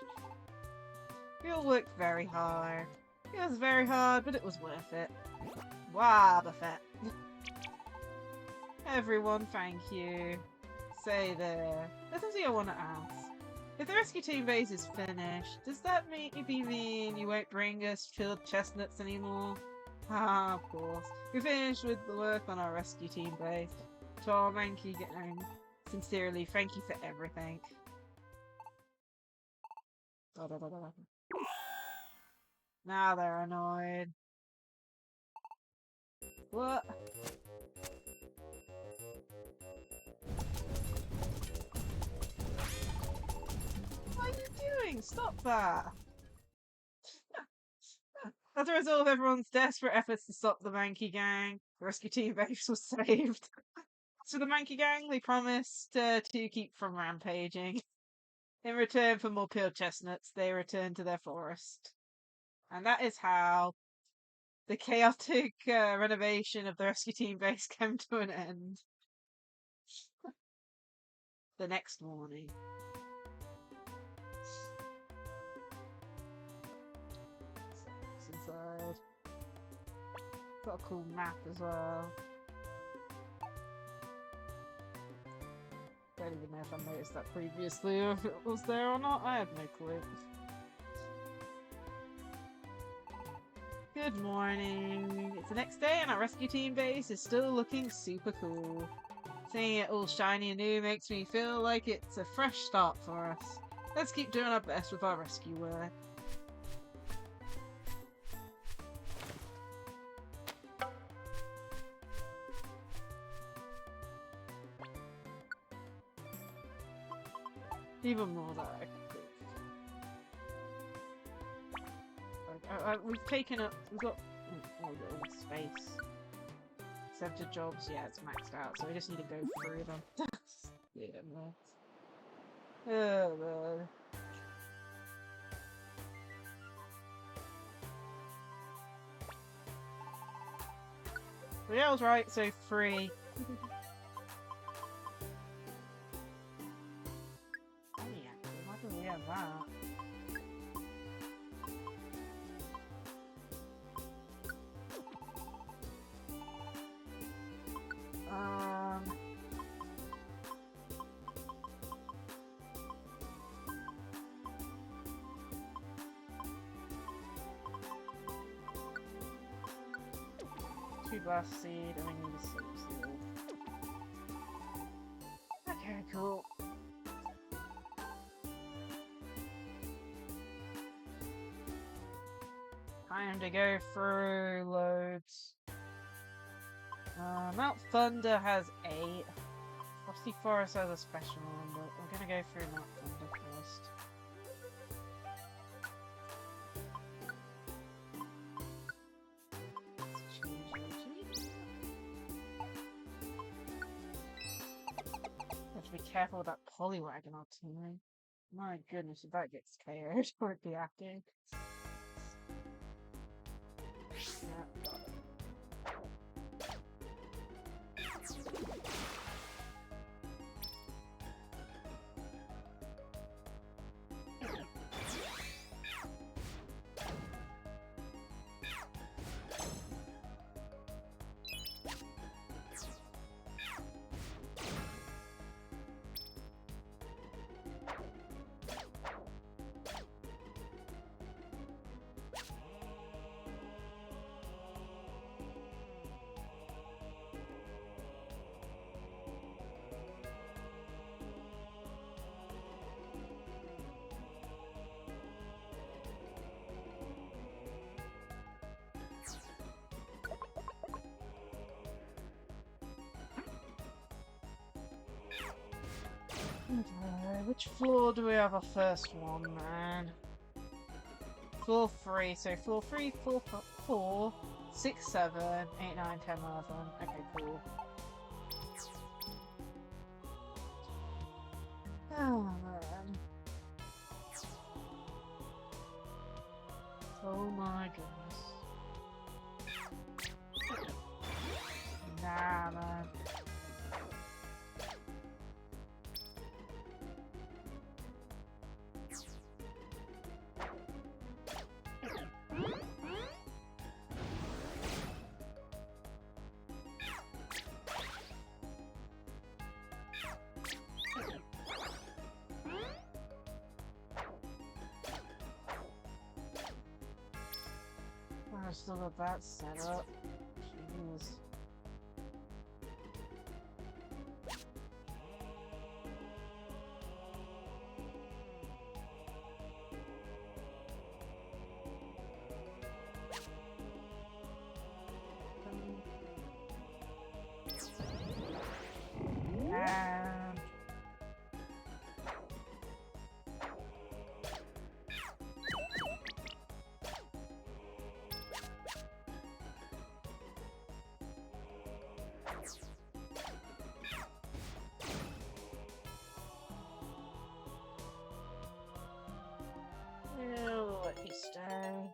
We all worked very hard. It was very hard, but it was worth it. Wow, Buffett. Everyone, thank you. Say there. There's something I want to ask. If the rescue team base is finished, does that mean you won't bring us filled chestnuts anymore? Ah, of course. We finished with the work on our rescue team base. To our Mankey gang, sincerely, thank you for everything. Now they're annoyed. What? What are you doing? Stop that! As a result of everyone's desperate efforts to stop the Mankey gang, the rescue team base was saved. So the Mankey gang, they promised to keep from rampaging. In return for more peeled chestnuts, they returned to their forest. And that is how the chaotic renovation of the rescue team base came to an end. The next morning. It's inside. Got a cool map as well. Don't even know if I noticed that previously or if it was there or not. I have no clue. Good morning. It's the next day and our rescue team base is still looking super cool. Seeing it all shiny and new makes me feel like it's a fresh start for us. Let's keep doing our best with our rescue work. Even more that I could. We've taken up. We've got a little space. Except to jobs, yeah, it's maxed out, so we just need to go through them. Yeah, no. Oh, God. But yeah, I was right, so 3. Oh, yeah, why do we have that? Blast seed, and we need a soap seal. Okay, cool. Time to go through loads. Mount Thunder has 8. Frosty Forest has a special one, but we're gonna go through Mount Thunder first. Be careful with that Poliwagon artillery. My goodness, if that gets KO'd, we'd be acting. Yeah. Okay, which floor do we have our first one, man? Floor 3, so floor 3, floor 4, 6, 7, 8, 9, 10, 11. Okay, cool. Oh, man. Oh my goodness. Nah, man. I still got that set up. Jeez. Let me stay.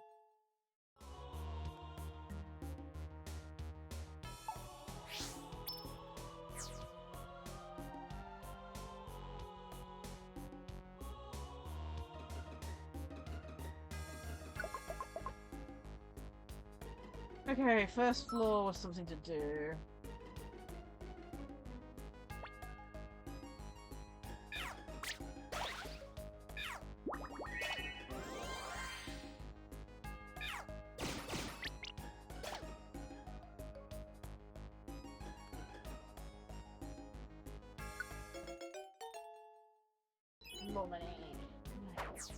Okay, first floor was something to do. Money. Nice.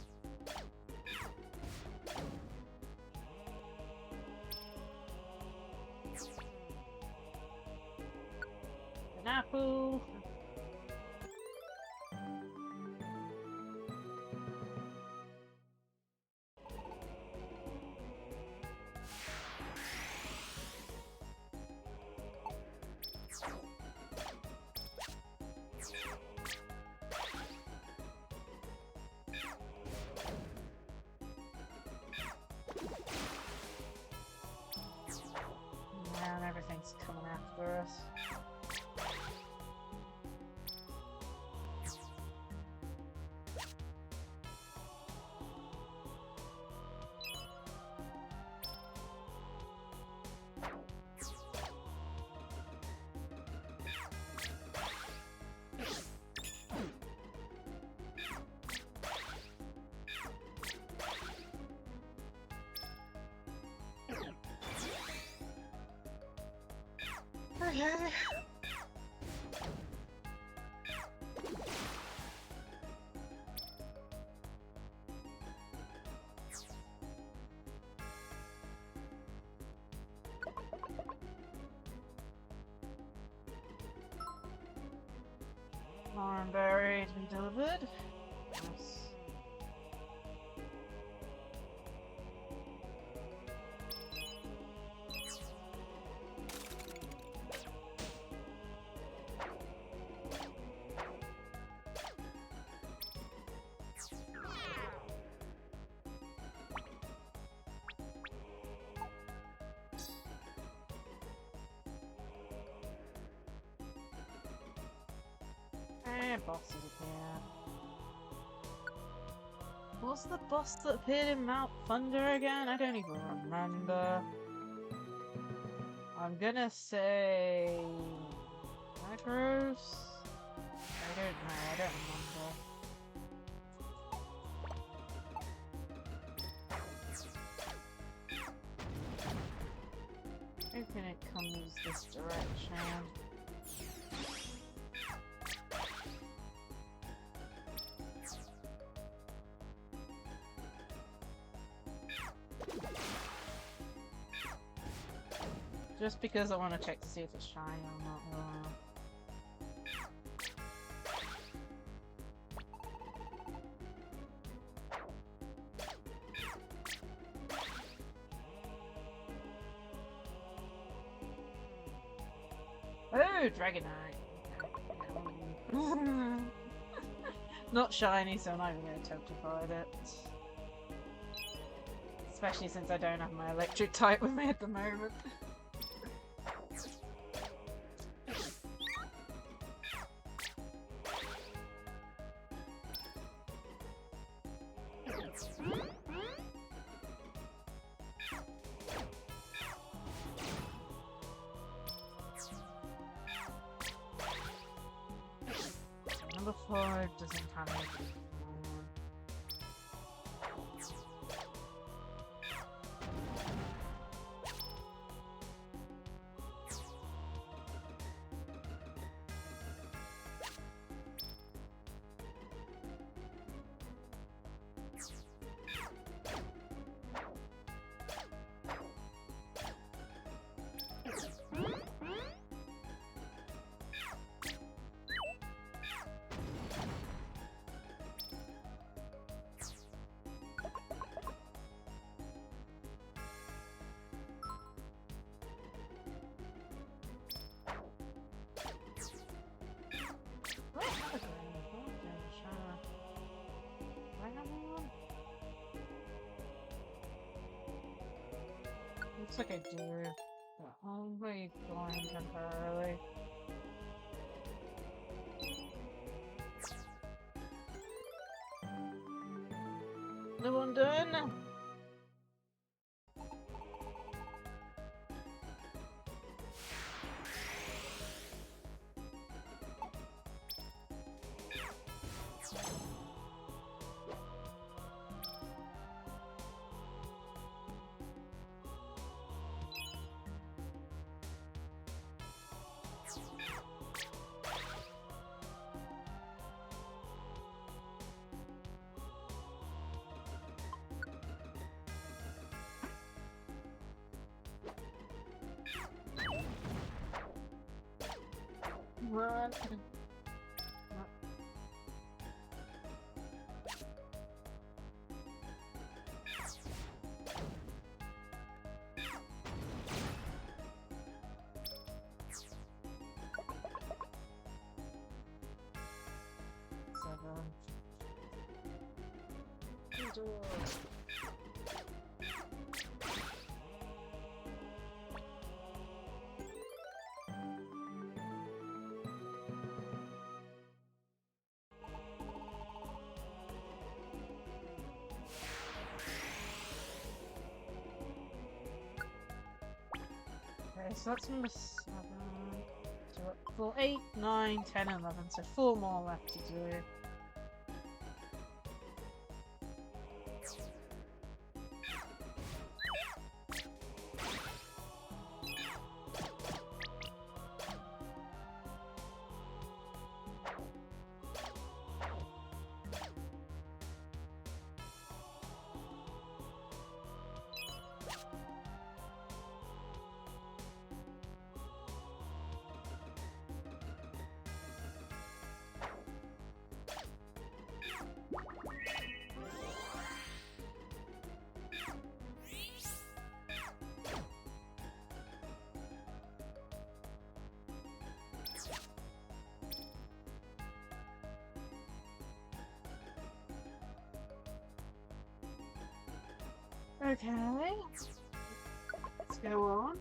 An apple. Man, everything's coming after us. Okay. Armberry to be delivered. Yes. And bosses appear. What's the boss that appeared in Mount Thunder again? I don't even remember. I'm gonna say... Macros? I don't know, I don't remember. Hoping it comes this direction. Just because I want to check to see if it's shiny or not. Ooh, Dragonite. Not shiny, so I'm not even going to attempt to fight it. Especially since I don't have my electric type with me at the moment. Number 4 doesn't have anything. Looks like I do. Well, only going temporarily. No one done? Run. 7. Okay, so that's number 7. So for 8, 9, 10, 11. So 4 more left to do. Okay, let's go on.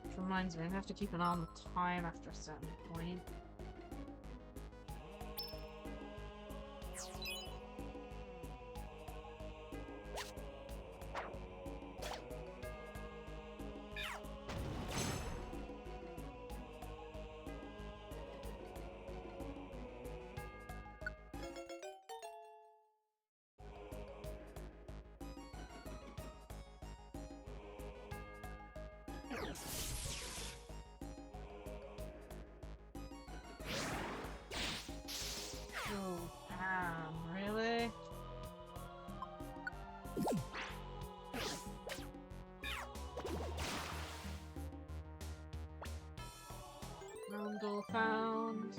Which reminds me, I have to keep an eye on the time after a certain point. Oh, damn, really? Rondel found.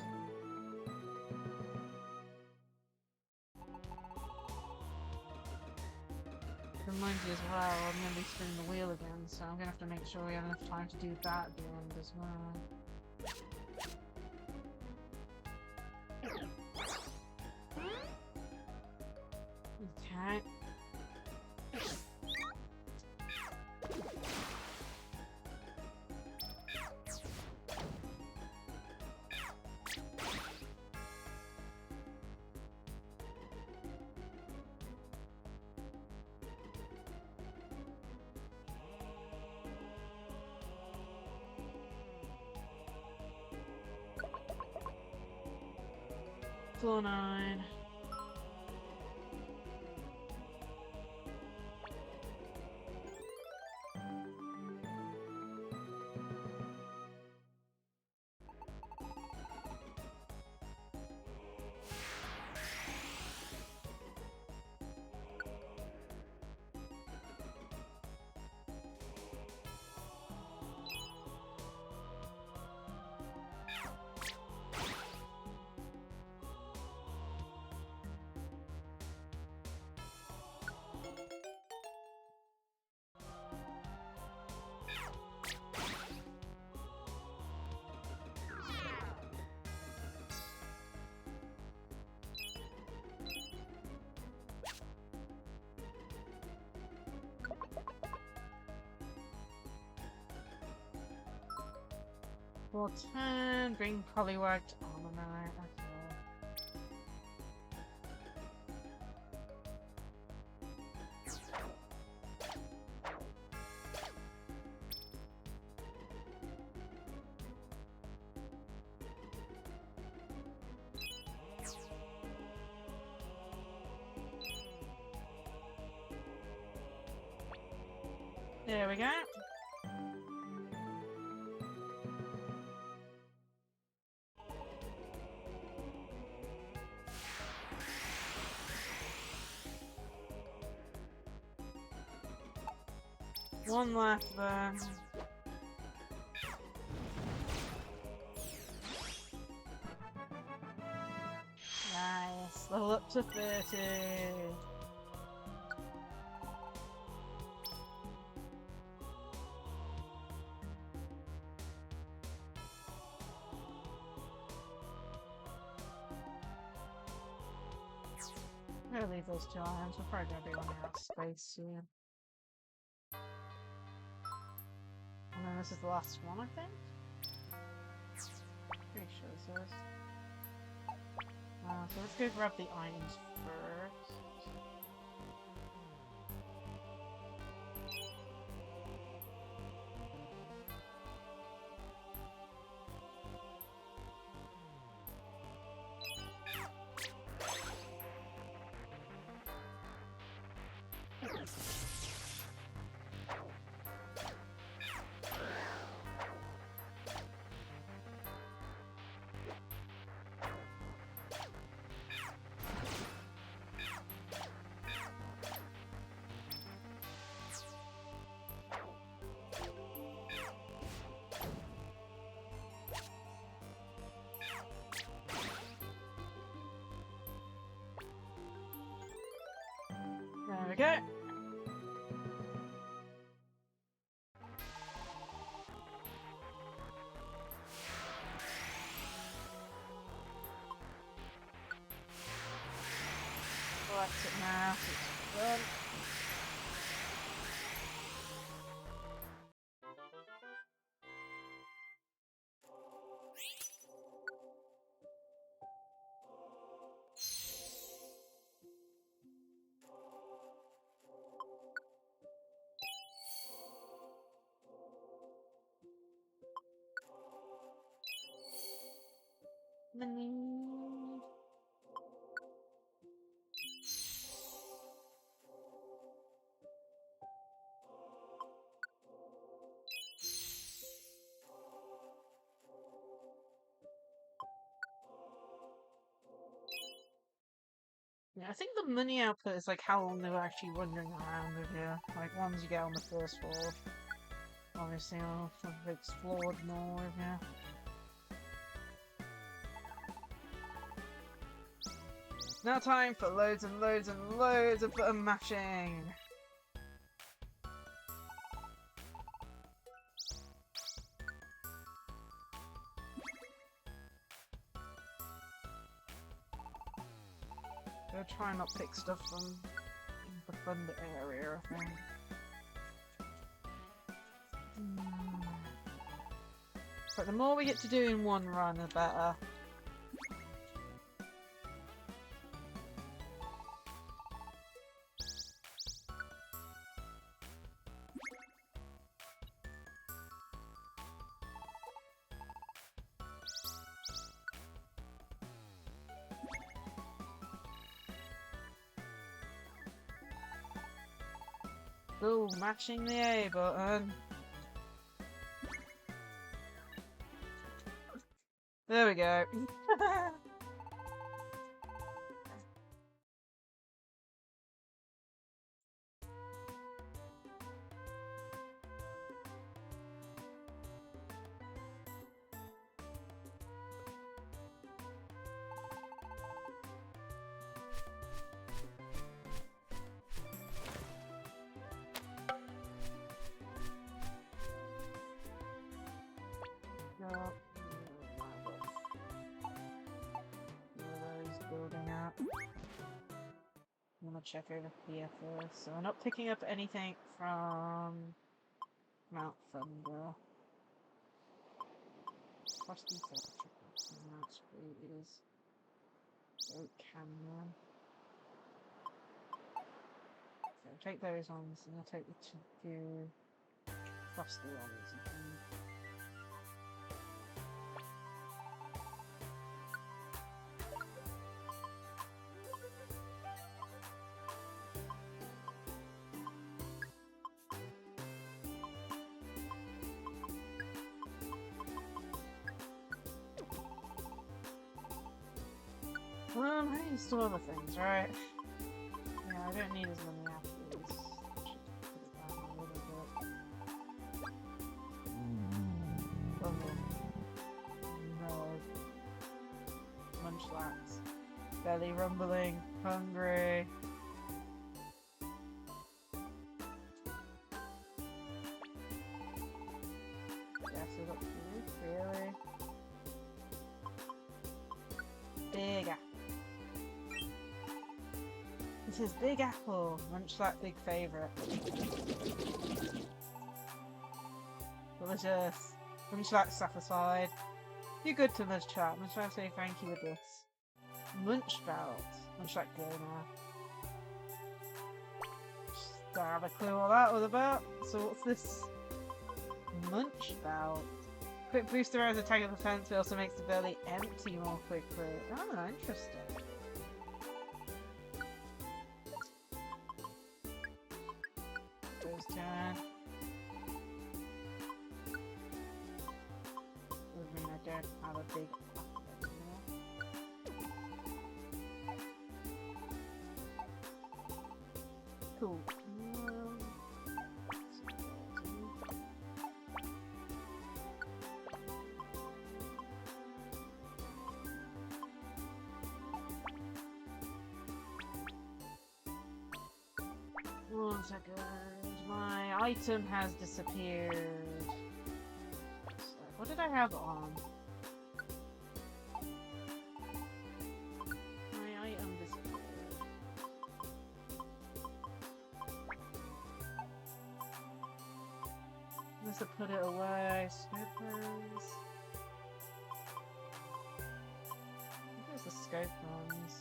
Reminds me as well, I'm going to be spinning the wheel again, so I'm going to have to make sure we have enough time to do that at the end as well. Okay. Floor 9. Floor 10, bring Poliwag to Armor Knight. There we go. One left then. Nice. Level up to 30. I'm gonna leave those 2 items. We're probably gonna be running out of space soon. And then this is the last one, I think? Pretty sure this is. So let's go grab the items first. There we go. Collect it now, so it's done. Money. Yeah, I think the money output is like how long they were actually wandering around with you. Like ones you get on the first floor. Obviously, I've explored more with you. Now time for loads and loads and loads of button mashing! Gonna try and not pick stuff from the thunder area, I think. But the more we get to do in one run, the better. Ooh, matching the A button. There we go. Building up. I'm gonna check over here first. So we're not picking up anything from Mount Thunder. Frosty Mount Street is Oak Canyon. So I'll take those ones and I'll take the two Frosty ones. Well, I need some other things, right? Yeah, I don't need as many apples. Should put it down a little bit. Oh no. Munchlax. Belly rumbling. Hungry. Yes, we got food, really. Big apple. This is Big Apple, Munchlax big favourite. Delicious. Munchlax satisfied. You're good to us, chat. I'm trying to say thank you with this. Munch Belt. Munchlax go now. Don't have a clue what that was about. So what's this? Munch Belt. Quick boost around attack and defense, but also makes the belly empty more quickly. Oh, interesting. Goes turn. Would mean I don't have a big apple anymore. Cool. One second. My item has disappeared. So, what did I have on? My item disappeared. Must have put it away. Scoopers. I think it was the scope ones.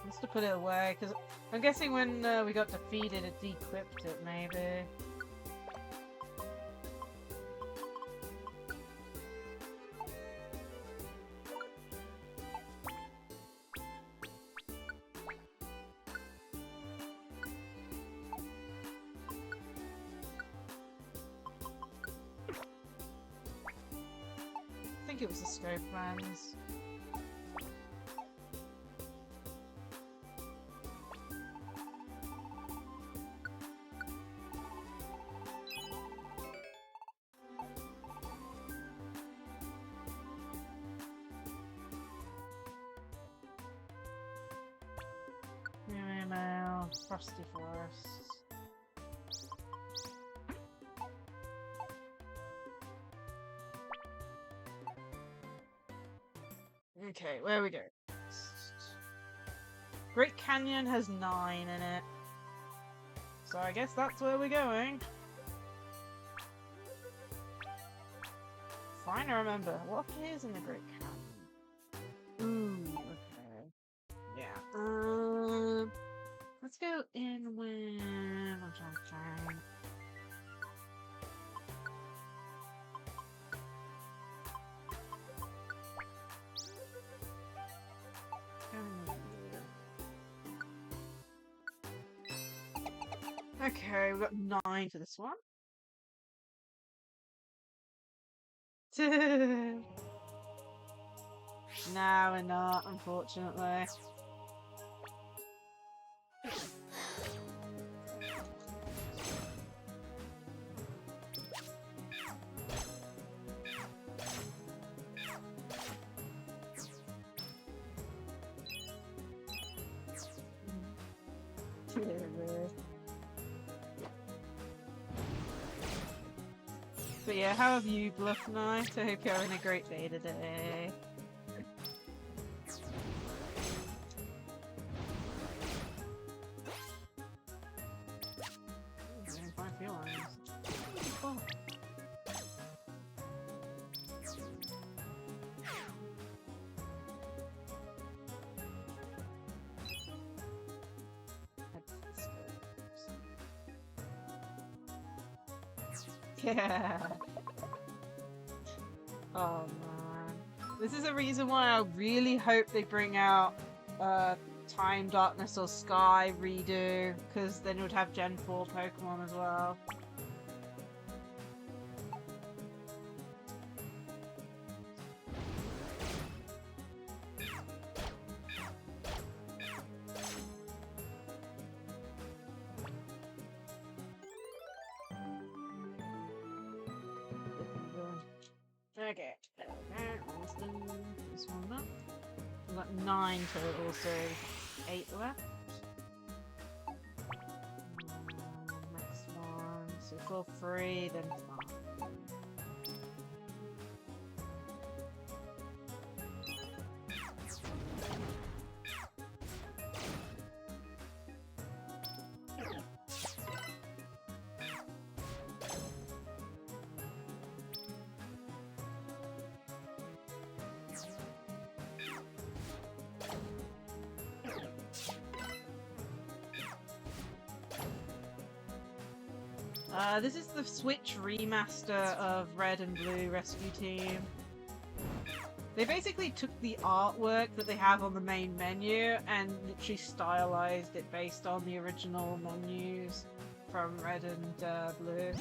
Must have put it away, because I'm guessing when we got defeated it de-equipped it, maybe. I think it was the scope lens. Frosty Forest. Okay, where we go? Great Canyon has 9 in it. So I guess that's where we're going. Trying to remember what appears in the Great Canyon. Ooh, okay. Yeah. Let's go in with... Okay, we've got 9 for this one. No, we're not, unfortunately. But yeah, how have you, Bluff Knight? I hope you're having a great day today. Oh. Yeah. Oh man. This is a reason why I really hope they bring out Time, Darkness or Sky redo, because then it would have Gen 4 Pokemon as well. Okay. This one up. We've got 9 total, so 8 left. Next one. So for 3, then 5. This is the Switch remaster of Red and Blue Rescue Team. They basically took the artwork that they have on the main menu and literally stylized it based on the original menus from Red and Blue.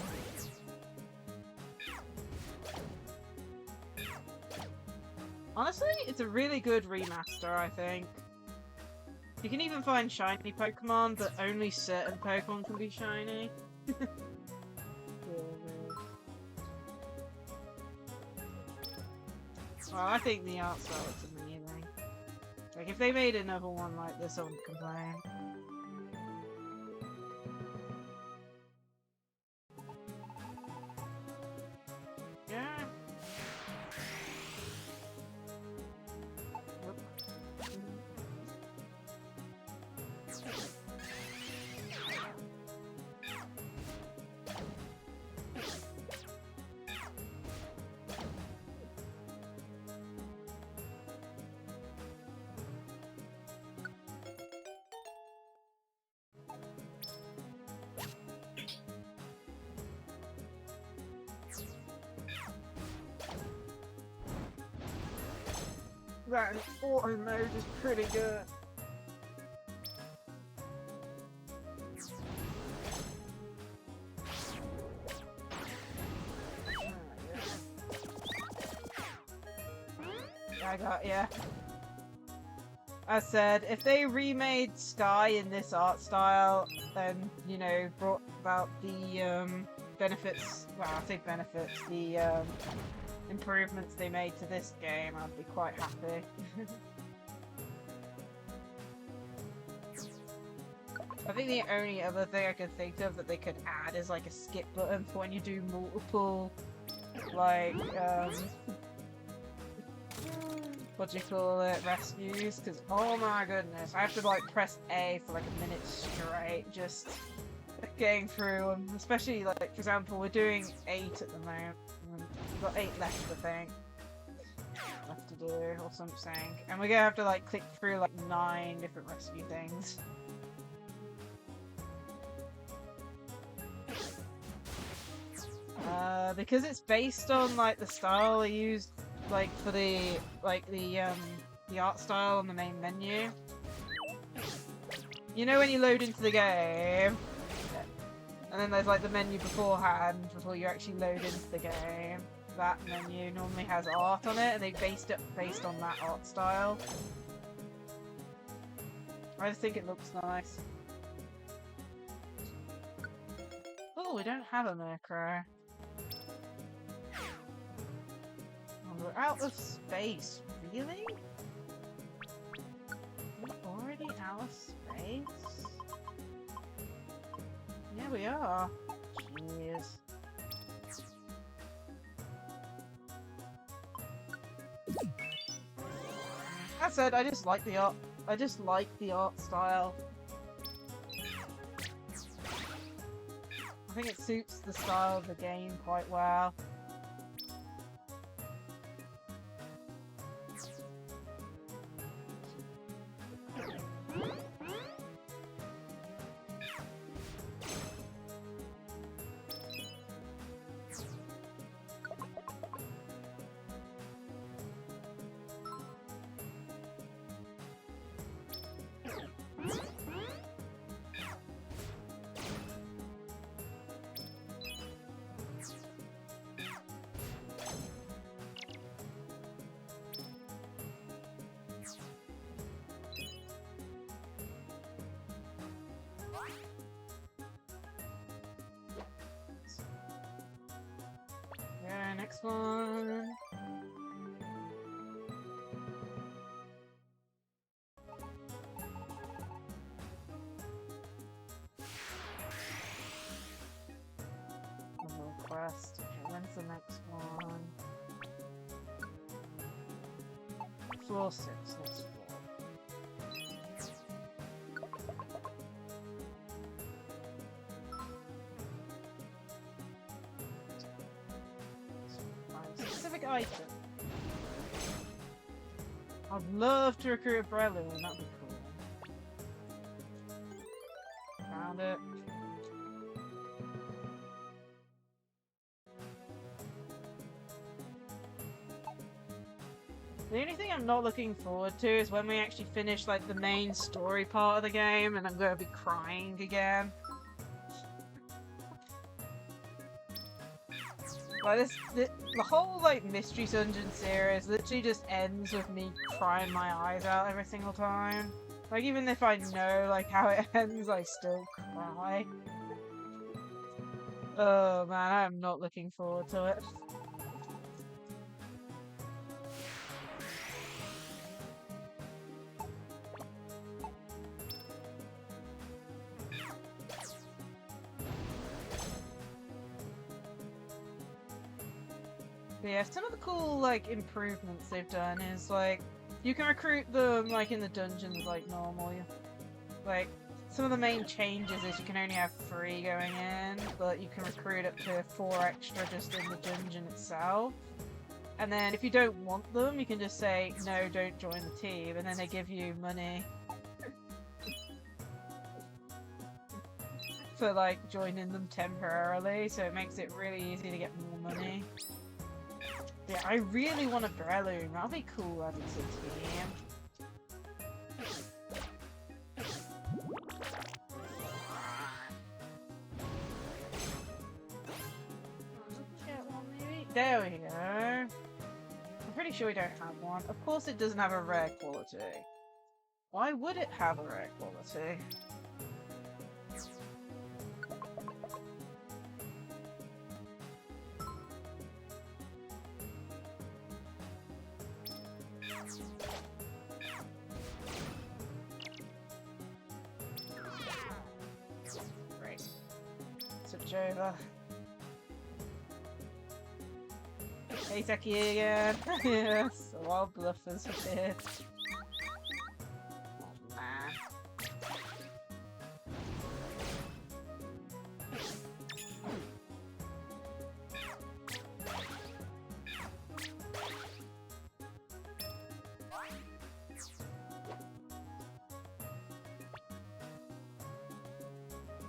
Honestly, it's a really good remaster, I think. You can even find shiny Pokemon, but only certain Pokemon can be shiny. Well, I think the art style looks amazing. Like, if they made another one like this, I wouldn't complain. Yeah. That auto mode is pretty good. I got ya. I said, if they remade Sky in this art style and, you know, brought about the benefits, well, I say benefits, the improvements they made to this game, I'd be quite happy. I think the only other thing I could think of that they could add is like a skip button for when you do multiple, like, what do you call it, rescues, because oh my goodness, I have to like press A for like a minute straight just getting through them, especially like for example we're doing 8 at the moment, we've got 8 left I think left to do or something, and we're gonna have to like click through like 9 different rescue things. Because it's based on like the style they used like for the art style on the main menu. You know when you load into the game, and then there's like the menu beforehand before you actually load into the game. That menu normally has art on it, and they based it based on that art style. I just think it looks nice. Oh, we don't have a Murkrow. We're out of space, really? We're already out of space? Yeah, we are. Jeez. That said, I just like the art. I just like the art style. I think it suits the style of the game quite well. Yeah, next one. Quest. Okay, when's the next one? Floor 6, let's go. Specific item. I'd love to recruit a Breloom, that'd be cool. Found it. The only thing I'm not looking forward to is when we actually finish like the main story part of the game and I'm going to be crying again. Like the whole like Mystery Dungeon series literally just ends with me crying my eyes out every single time. Like even if I know like how it ends, I still cry. Oh man, I am not looking forward to it. But yeah, some of the cool like improvements they've done is like you can recruit them like in the dungeons like normal. Like some of the main changes is you can only have 3 going in, but you can recruit up to 4 extra just in the dungeon itself. And then if you don't want them, you can just say no, don't join the team, and then they give you money for like joining them temporarily, so it makes it really easy to get more money. Yeah, I really want a Breloom. That'll be cool added to the team. Get one maybe? There we go. I'm pretty sure we don't have one. Of course it doesn't have a rare quality. Why would it have a rare quality? Over. Hey, Seki again. Yes, a wild bluffers appeared. Oh, man.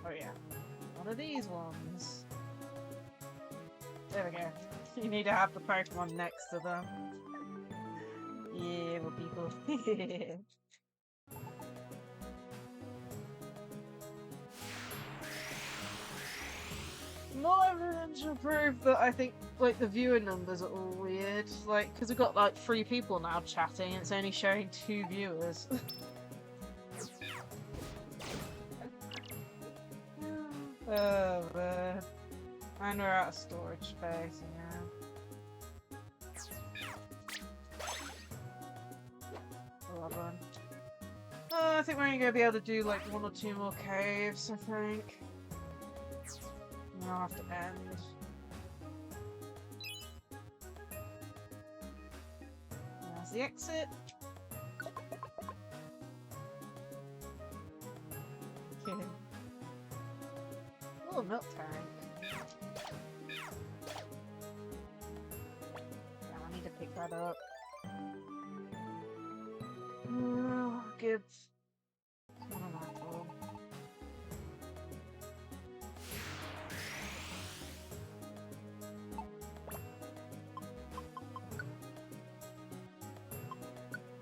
Oh yeah, one of these ones. There we go. You need to have the Pokemon next to them. Yeah, well, people. More evidence to prove that I think, like, the viewer numbers are all weird. Like, because we've got, like, 3 people now chatting, and it's only showing 2 viewers. Oh, man. And we're out of storage space, yeah. 11. Oh, I think we're only going to be able to do, like, 1 or 2 more caves, I think. And I'll have to end. There's the exit. Oh, milk tank. Yeah, I need to pick that up. Give. What am I for?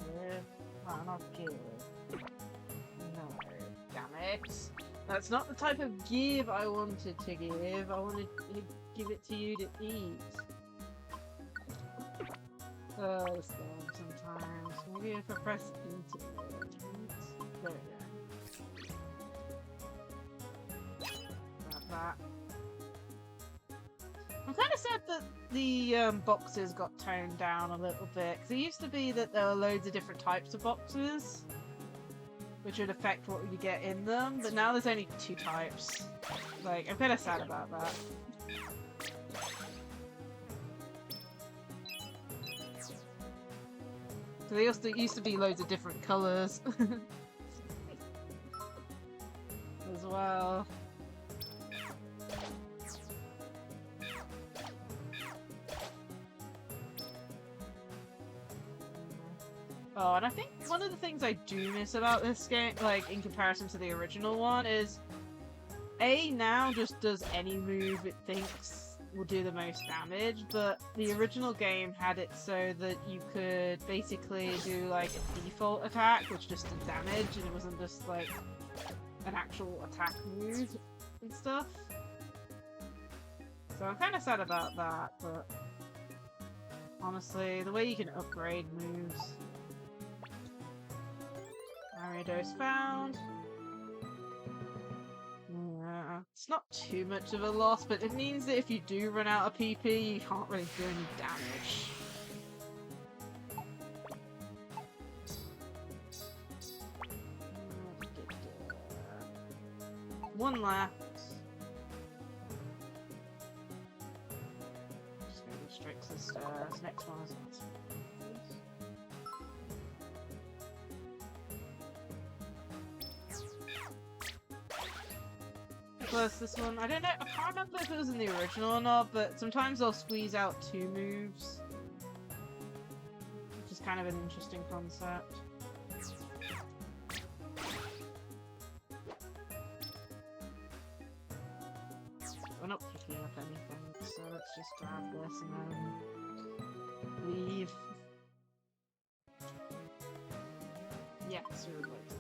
Give. Oh, not give. No. Damn it. That's not the type of give I wanted to give. I wanted to give it to you to eat. Oh, this game sometimes. Maybe if I press eat it. There we go. Grab that. I'm kind of sad that the boxes got toned down a little bit. Because it used to be that there were loads of different types of boxes, which would affect what you get in them, but now there's only 2 types. Like, I'm kind of sad about that. So they also used to be loads of different colours as well. Oh, and I think one of the things I do miss about this game, like, in comparison to the original one, is A, now just does any move it thinks will do the most damage, but the original game had it so that you could basically do, like, a default attack, which just did damage, and it wasn't just, like, an actual attack move and stuff. So I'm kind of sad about that, but honestly, the way you can upgrade moves... Ariados found. Yeah, it's not too much of a loss, but it means that if you do run out of PP, you can't really do any damage. One left. Just gonna go straight to the stairs. Next one is not. Plus this one, I don't know, I can't remember if it was in the original or not, but sometimes they'll squeeze out 2 moves, which is kind of an interesting concept. We're not picking up anything, so let's just grab this and then leave. Yes, we would like to.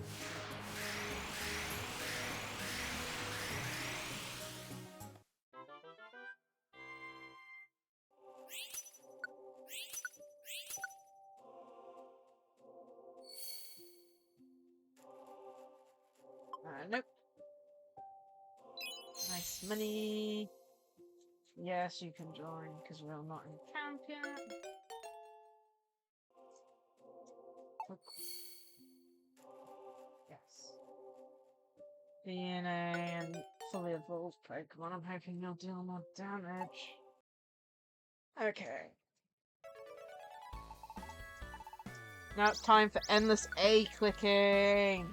Nope. Nice money. Yes, you can join, because we're not in camp yet. Yes. DNA and fully evolved Pokemon. I'm hoping you'll deal more damage. Okay. Now it's time for endless A clicking.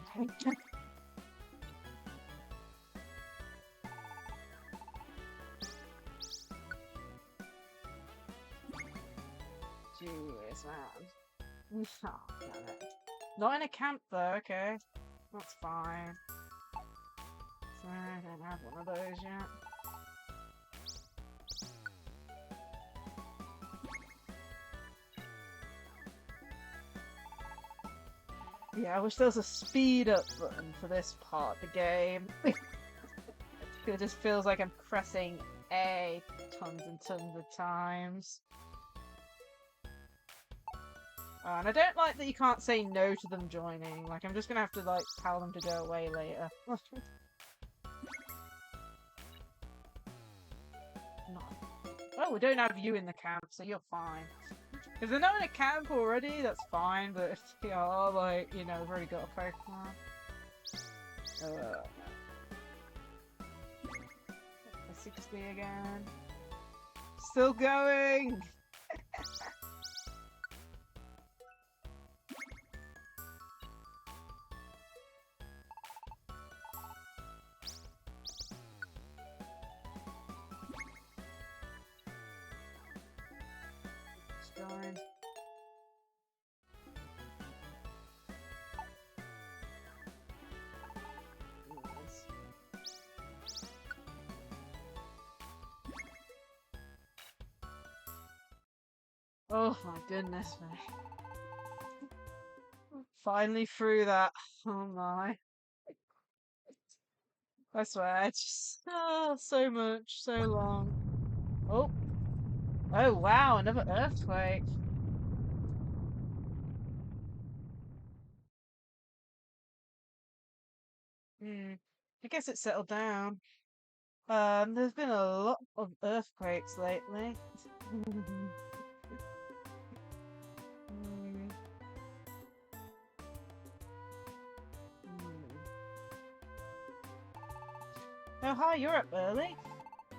Jeez, man. Oh, damn it. Not in a camp though, okay. That's fine. So I don't have one of those yet. Yeah, I wish there was a speed up button for this part of the game. It just feels like I'm pressing A tons and tons of times. And I don't like that you can't say no to them joining. Like, I'm just gonna have to, like, tell them to go away later. Oh, we don't have you in the camp, so you're fine. If they're not in a camp already, that's fine, but if they are, like, you know, we've already got a Pokemon. A 60 again. Still going! Going. Oh my goodness, man. Finally through that. Oh my. I swear, it's just so much, so long. Oh. Oh wow, another earthquake. I guess it settled down. There's been a lot of earthquakes lately. Oh hi, you're up early.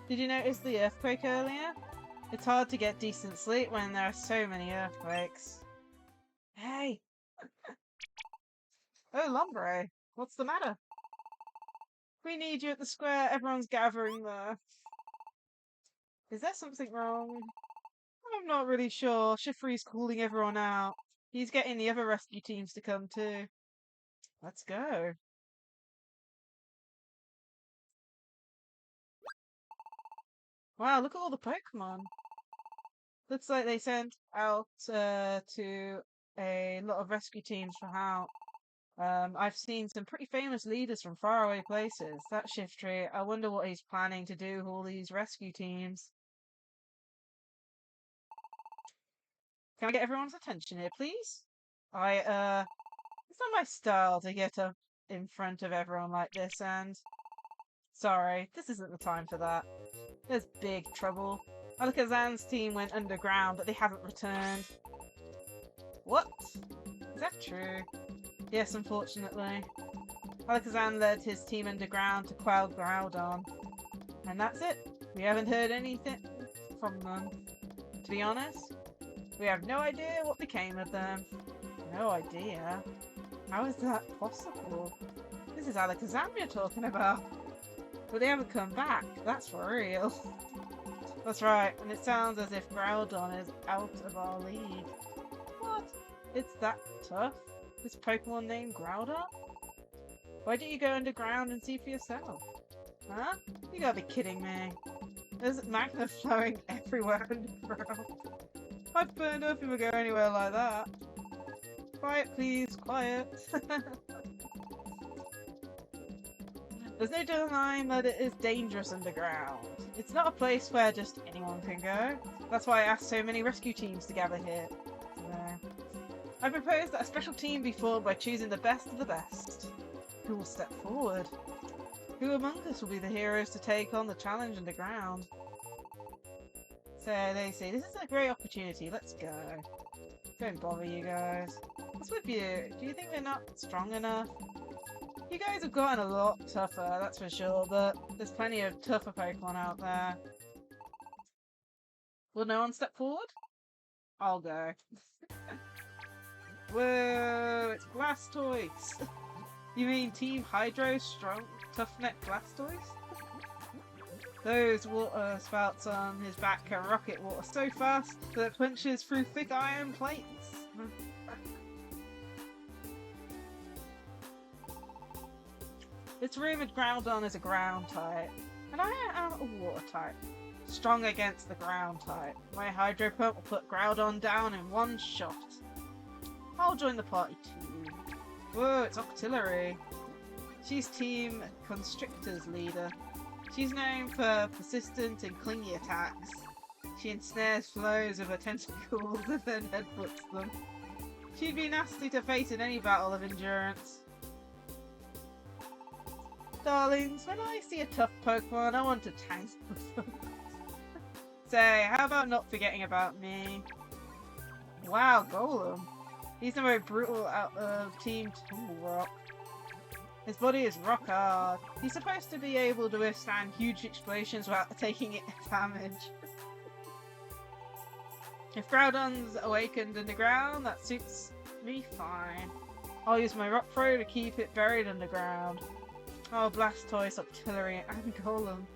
Did you notice the earthquake earlier? It's hard to get decent sleep when there are so many earthquakes. Hey! Oh, Lombre, what's the matter? We need you at the square. Everyone's gathering there. Is there something wrong? I'm not really sure. Shiffry's calling everyone out. He's getting the other rescue teams to come too. Let's go. Wow, look at all the Pokemon. Looks like they sent out to a lot of rescue teams for help. I've seen some pretty famous leaders from faraway places. That Shiftry, I wonder what he's planning to do with all these rescue teams. Can I get everyone's attention here, please? It's not my style to get up in front of everyone like this, and sorry, this isn't the time for that. There's big trouble. Alakazam's team went underground, but they haven't returned. What? Is that true? Yes, unfortunately. Alakazam led his team underground to quell Groudon. And that's it. We haven't heard anything from them. To be honest, we have no idea what became of them. No idea? How is that possible? This is Alakazam you're talking about. But they haven't come back. That's for real. That's right, and it sounds as if Groudon is out of our league. What? It's that tough? This Pokemon named Groudon? Why don't you go underground and see for yourself? Huh? You gotta be kidding me. There's magma flowing everywhere underground. I'd burn up if we go anywhere like that. Quiet, please, quiet. There's no denying that it is dangerous underground. It's not a place where just anyone can go. That's why I asked so many rescue teams to gather here. I propose that a special team be formed by choosing the best of the best. Who will step forward? Who among us will be the heroes to take on the challenge underground? So they say, this is a great opportunity, let's go. Don't bother you guys. What's with you? Do you think they're not strong enough? You guys have gotten a lot tougher, that's for sure, but there's plenty of tougher Pokemon out there. Will no one step forward? I'll go. Whoa, it's Blastoise! You mean Team Hydro's strong, tough-neck Blastoise? Those water spouts on his back can rocket water so fast that it punches through thick iron plates. It's rumoured Groudon is a ground type, and I am a water type. Strong against the ground type. My Hydro Pump will put Groudon down in one shot. I'll join the party too. Whoa, it's Octillery. She's Team Constrictor's leader. She's known for persistent and clingy attacks. She ensnares flows with her tentacles and then headbutts them. She'd be nasty to face in any battle of endurance. Darlings, when I see a tough Pokemon, I want to tank them. Say, how about not forgetting about me? Wow, Golem. He's the most brutal out of Team Rock. His body is rock hard. He's supposed to be able to withstand huge explosions without taking damage. If Groudon's awakened underground, that suits me fine. I'll use my Rock Throw to keep it buried underground. Oh, Blastoise, Octillery, and Golem.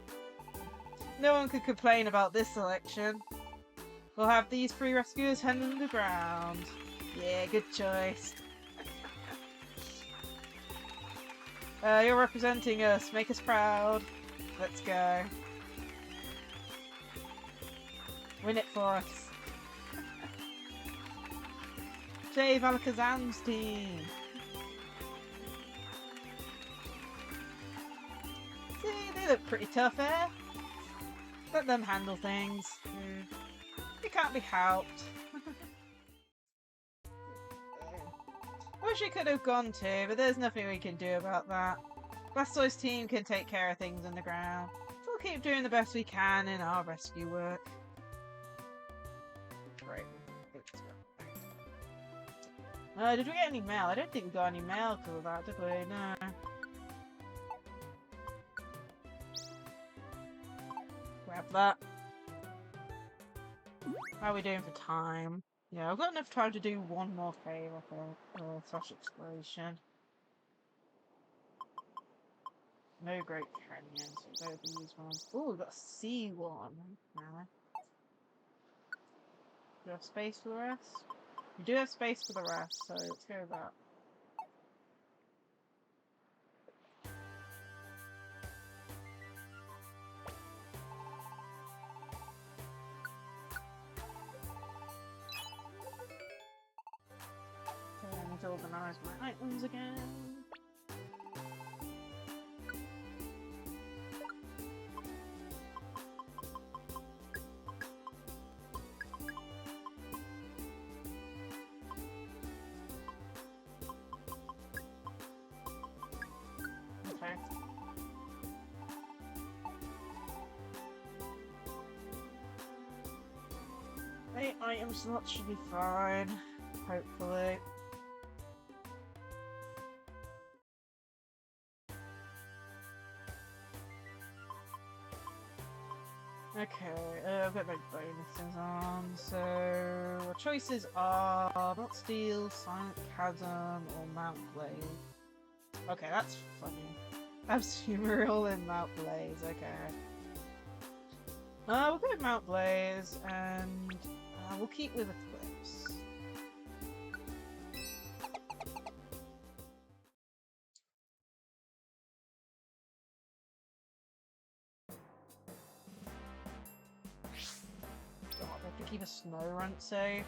No one could complain about this selection. We'll have these three rescuers head underground. Yeah, good choice. You're representing us. Make us proud. Let's go. Win it for us. Jay Valakazam's team. See, they look pretty tough, eh? Let them handle things. It can't be helped. I wish we could have gone too, but there's nothing we can do about that. Blastoise team can take care of things underground. We'll keep doing the best we can in our rescue work. Right. Did we get any mail? I don't think we got any mail for that, did we? No. Grab that. How are we doing for time? Yeah, I've got enough time to do one more favour for Flash Exploration. No Great Canyon, so go these ones. Oh, we've got a C1 now. Do we have space for the rest? We do have space for the rest, so let's go with that. To organise my items again. Okay. 8 item slots should be fine, hopefully. Okay, I've got my bonuses on, so our choices are Not Steel, Silent Chasm, or Mount Blaze. Okay, that's funny. Absumeril and Mount Blaze, okay. We'll go with Mount Blaze, and we'll keep with Eclipse. Keep a snow run safe.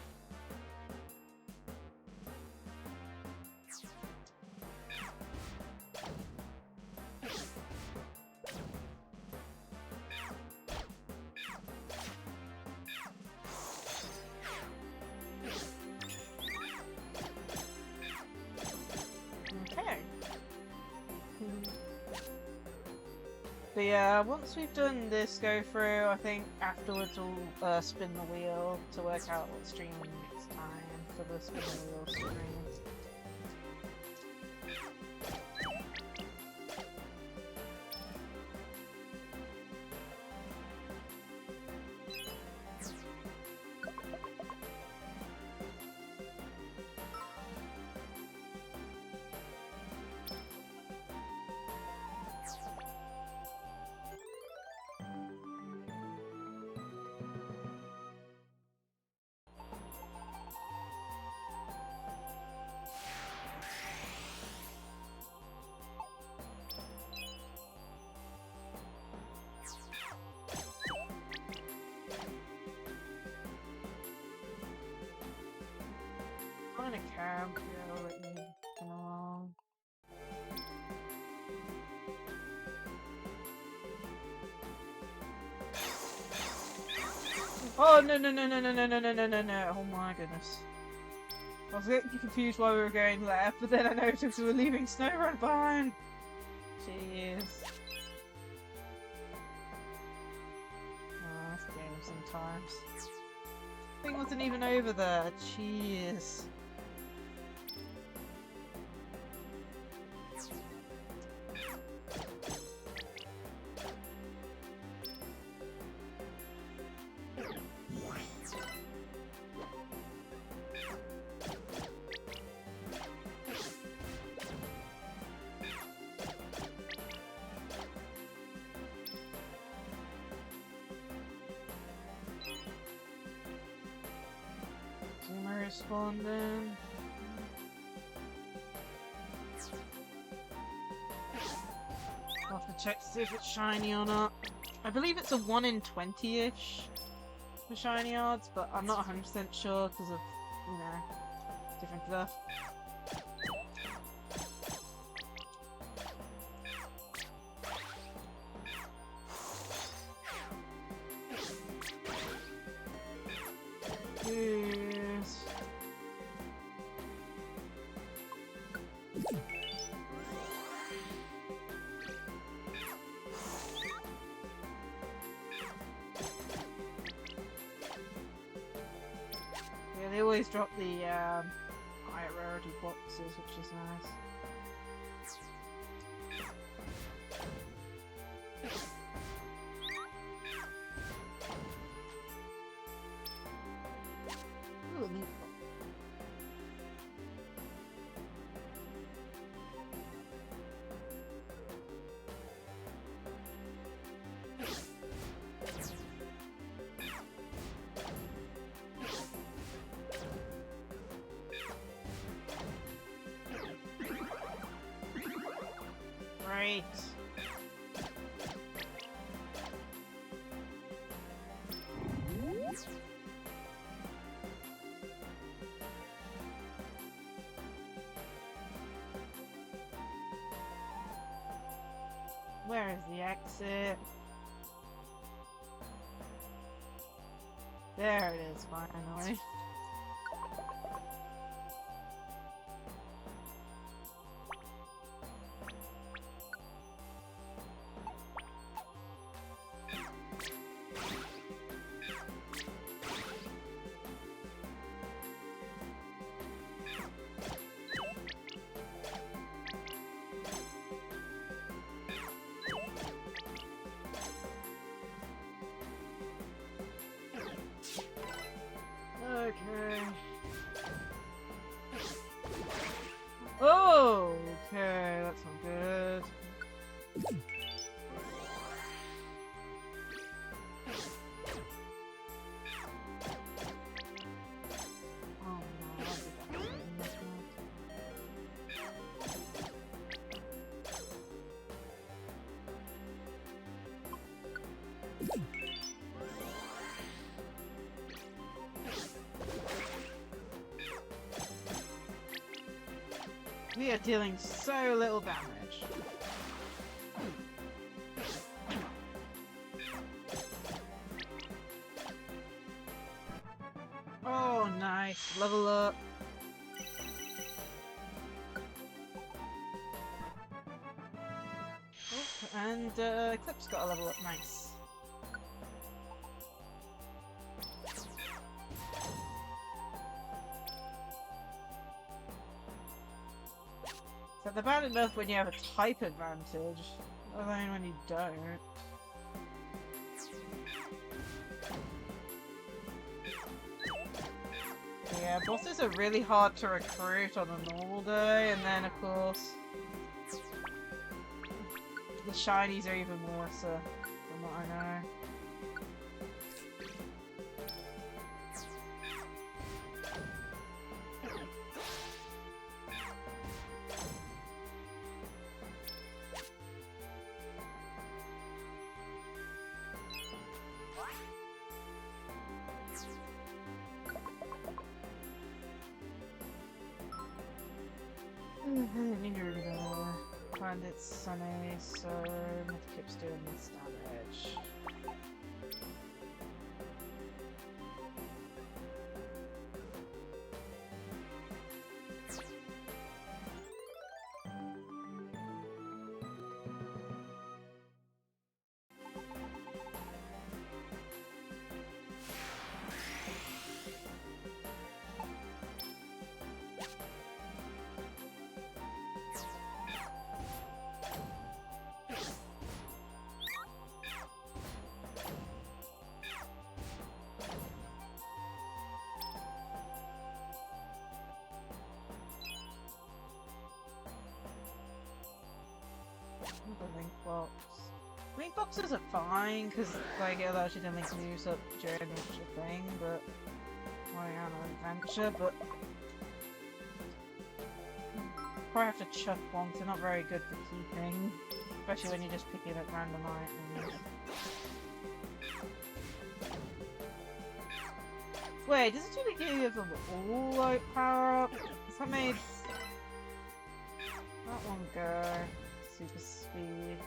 Okay. But yeah, once we've done this go through, I think afterwards we'll spin the wheel to work out what stream next time for the spin the wheel streams. Yeah, I'll let you come along. Oh no no no no no no no no no no no! Oh my goodness! I was getting confused why we were going left, but then I noticed we were leaving Snowrun behind. Jeez. Oh, that's a game sometimes. Thing wasn't even over there. Jeez. Responding. I'll have to check to see if it's shiny or not. I believe it's a 1 in 20-ish for shiny odds, but I'm not 100% sure because of, you know, different stuff. Yes. Yeah, they always drop the higher rarity boxes, which is nice. Ooh, neat. Great. Where is the exit? There it is, finally. Okay. Oh, okay, that's not good. Oh no, I'll be back in this one. We are dealing so little damage. Oh, nice. Level up. Oh, and Eclipse got a level up. Nice. So they're bad enough when you have a type advantage, other than when you don't. Yeah, bosses are really hard to recruit on a normal day, and then of course the shinies are even worse from what I know. Find it sunny, so Mythicup's doing this damage. The link box. Link boxes are fine because like it allows you to link news up during the actual thing, but on an adventure, but probably have to chuck one 'cause they're not very good for keeping, especially when you're just picking up random items. Wait, does it really give you the all like power up? Because that made that one go. Super speed.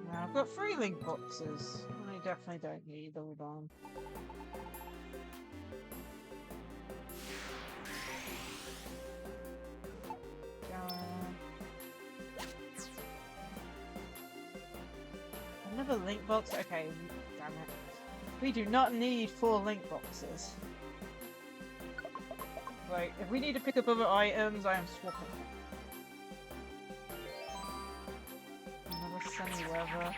Now I've got 3 link boxes. I definitely don't need them on. Another link box? Okay, damn it. We do not need 4 link boxes. Like, if we need to pick up other items, I am swapping them. Another sunny weather.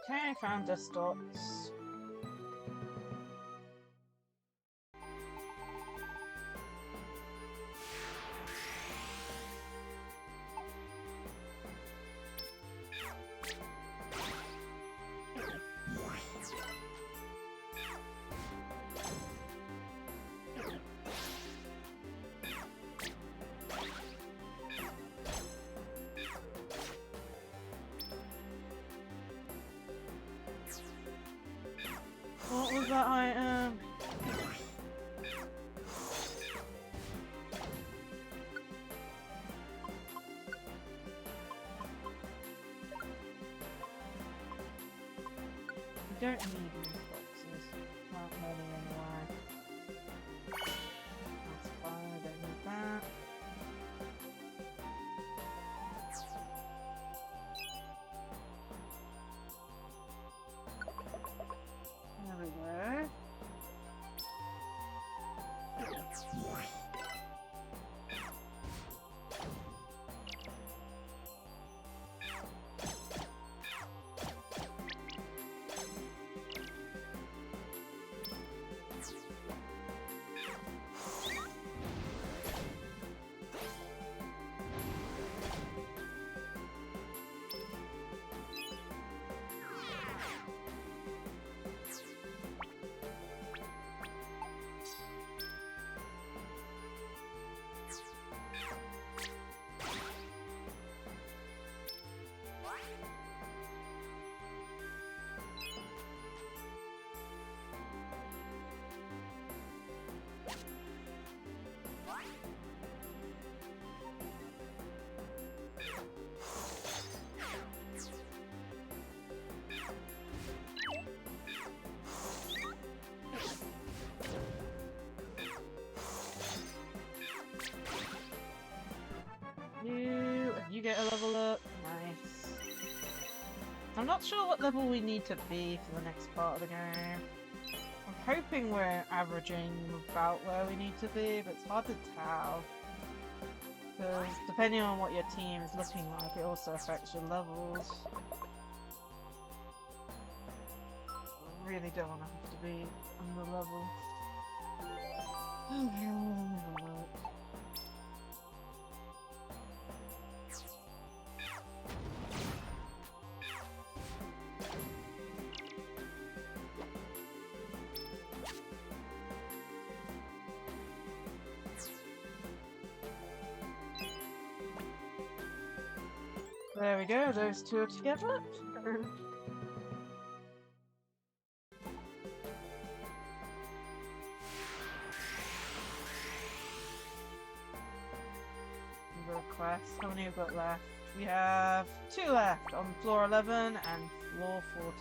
Okay, I found dust dots. What was that item? We don't need these boxes. Not money anyway. That's fine, I don't need that. There we go. You get a level up. Nice. I'm not sure what level we need to be for the next part of the game. I'm hoping we're averaging about where we need to be, but it's hard to tell. Because depending on what your team is looking like, it also affects your levels. I really don't want to have to be under level. There we go, those two are together. Requests. How many have we got left? We have 2 left on floor 11 and floor 14.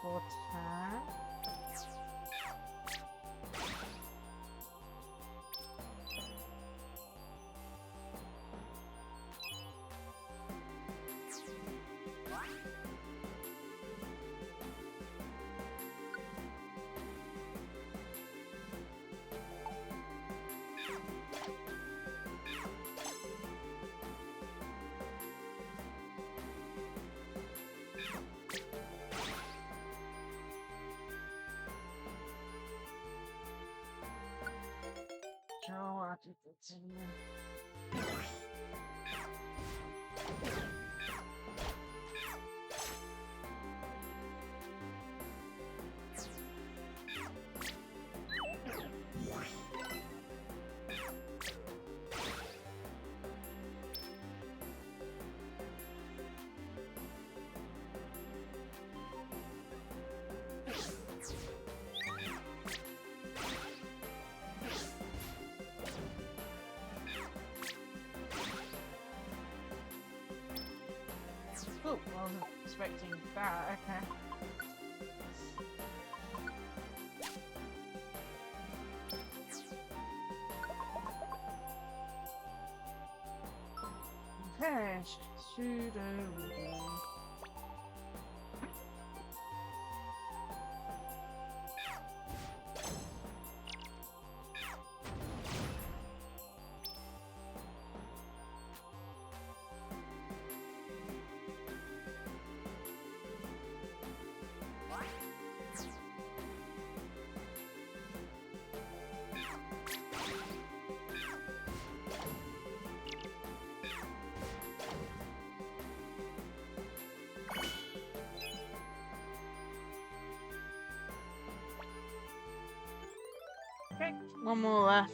For 10. Joe, I think that's in there. Oh, I wasn't expecting that, okay. Okay, pseudo-reading. Okay, one more left.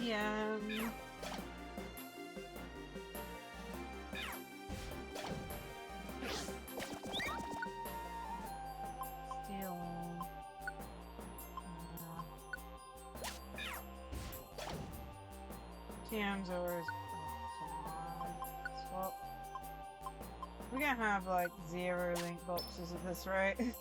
Yeah. Still. TM's always. Swap. We're gonna have like 0 link boxes at this rate.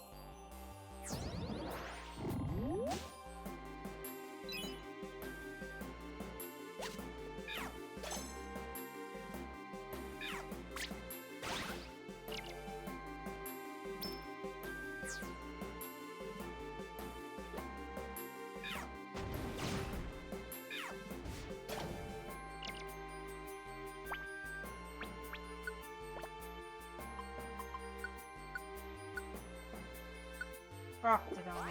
Crafted armor.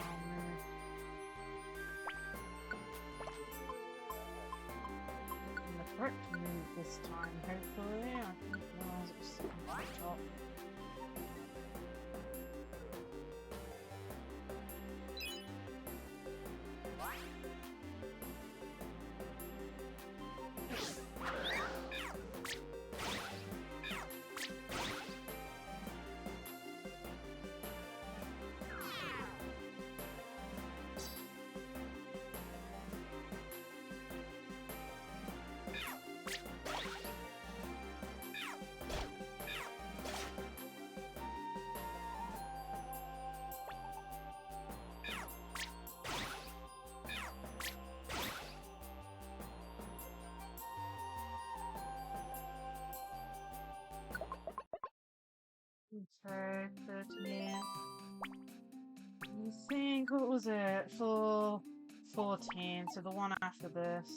And the correct move this time, hopefully. I think it was sitting on top. Okay, 13. I think, what was it? 14, so the one after this.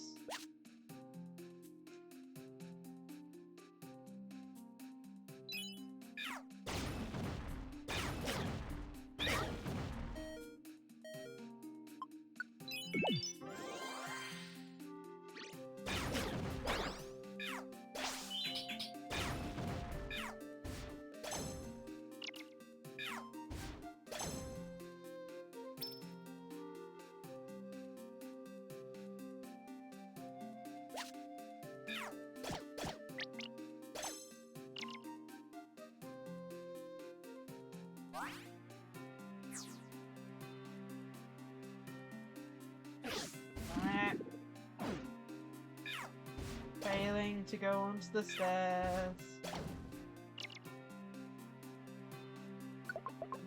Failing to go onto the stairs.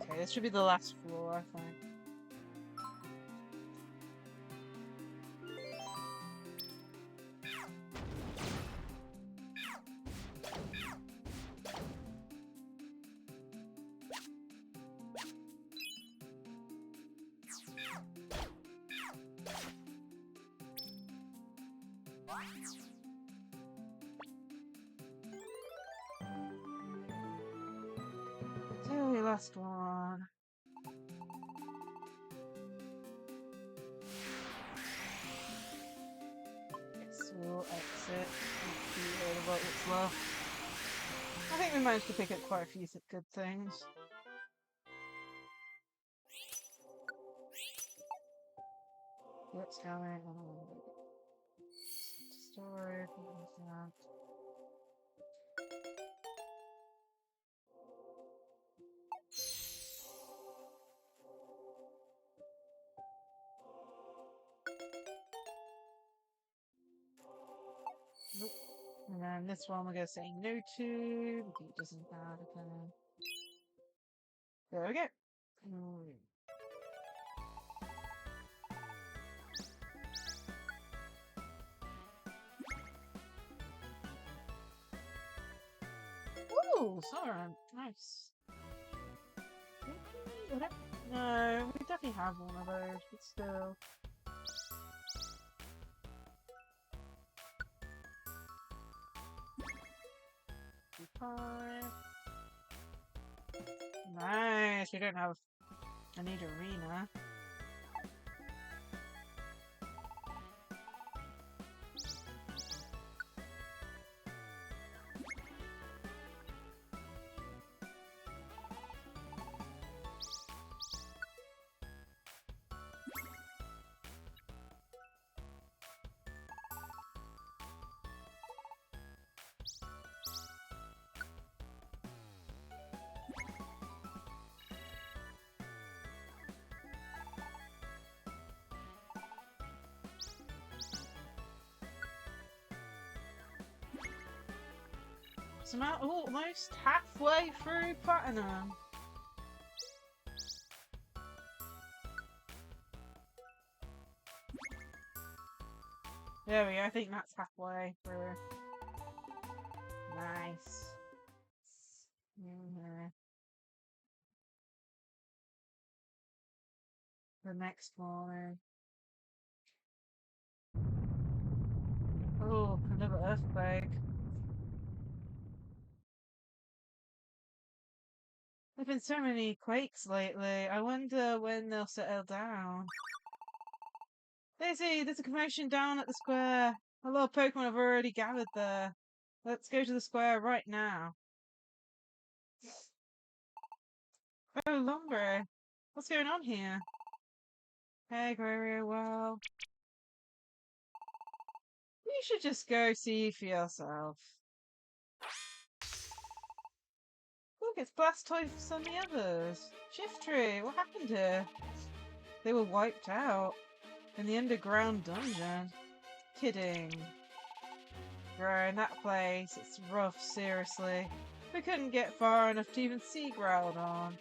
Okay, this should be the last floor, I think. Okay, last one. Yes, we'll exit. See all of what's left. I think we managed to pick up quite a few good things. What's going on? Storage, what was that? And then this one we're going to say no to. It doesn't have it. There we go. Ooh, sorry. Nice. No, we definitely have one of those, but still. Nice, we don't have a need arena. So I'm almost halfway through Platinum. There we go, I think that's halfway through. Nice. The next one. Oh, another earthquake. There've been so many quakes lately. I wonder when they'll settle down. Lacie, there's a commotion down at the square. A lot of Pokemon have already gathered there. Let's go to the square right now. Oh, Lombre. What's going on here? Hey, Gregory, well... You should just go see for yourself. Look, it's Blastoise and the others. Shiftry, what happened here? They were wiped out in the underground dungeon. Kidding. Bro, in that place, it's rough, seriously. We couldn't get far enough to even see Groudon.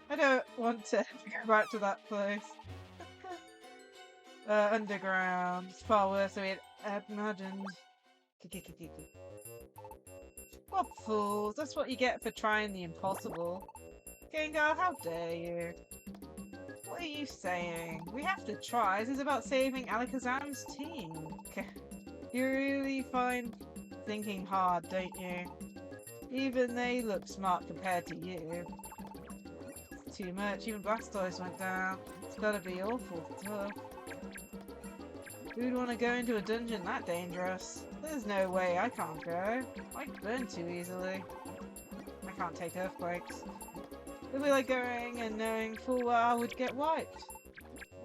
I don't want to go back to that place. Underground. It's far worse than we had imagined. What fools! That's what you get for trying the impossible. Gengar, how dare you? What are you saying? We have to try. This is about saving Alakazam's team. You really find thinking hard, don't you? Even they look smart compared to you. It's too much. Even Blastoise went down. It's gotta be awful tough. Who'd want to go into a dungeon that dangerous? There's no way I can't go. I burn too easily. I can't take earthquakes. It'd be like going and knowing full well I would get wiped.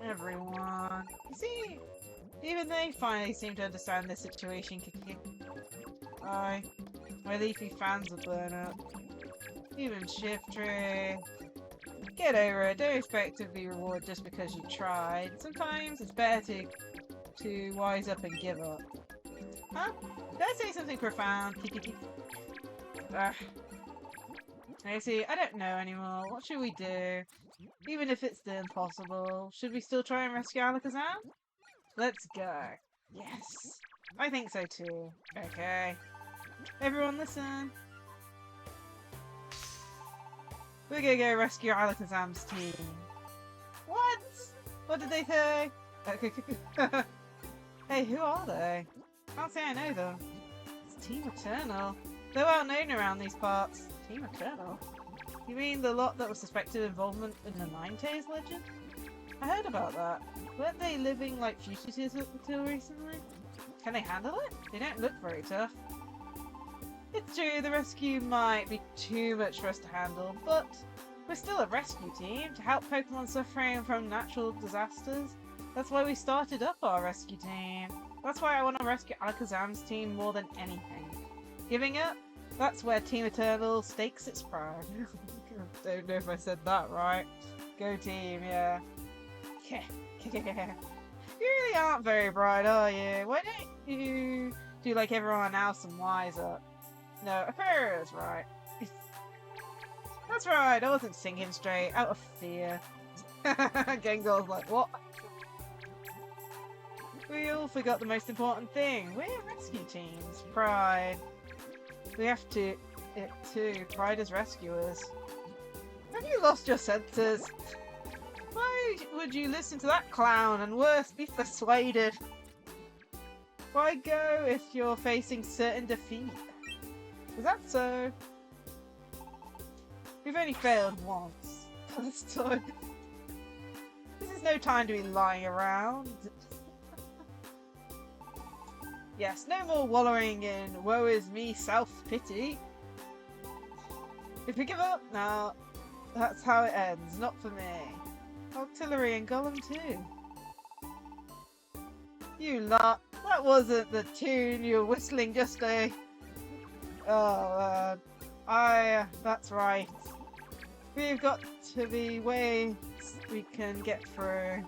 Everyone. You see, even they finally seem to understand the situation. Aye, my leafy fans will burn up. Even Shiftry. Get over it. Don't expect to be rewarded just because you tried. Sometimes it's better to wise up and give up. Huh? Did I say something profound? I see. I don't know anymore. What should we do? Even if it's the impossible, should we still try and rescue Alakazam? Let's go. Yes. I think so too. Okay. Everyone listen. We're gonna go rescue Alakazam's team. What? What did they say? Hey, who are they? Can't say I know them. It's Team Eternal. They're well known around these parts. Team Eternal? You mean the lot that was suspected involvement in the Ninetales legend? I heard about that. Weren't they living like fugitives up until recently? Can they handle it? They don't look very tough. It's true, the rescue might be too much for us to handle, but we're still a rescue team to help Pokemon suffering from natural disasters. That's why we started up our rescue team. That's why I want to rescue Alakazam's team more than anything. Giving up? That's where Team Eternal stakes its pride. Don't know if I said that right. Go team, yeah. You really aren't very bright, are you? Why don't you do like everyone else and wise up? No, Aquaria's right. That's right, I wasn't singing straight, out of fear. Gengar's like, what? We all forgot the most important thing. We're rescue teams. Pride. We have to it too. Pride as rescuers. Have you lost your senses? Why would you listen to that clown and worse, be persuaded? Why go if you're facing certain defeat? Is that so? We've only failed once. This time. This is no time to be lying around. Yes, no more wallowing in woe is me self-pity. If we give up now, that's how it ends, not for me. Artillery and Golem too. You lot, that wasn't the tune you were whistling just a... Oh, that's right. We've got to be ways we can get through.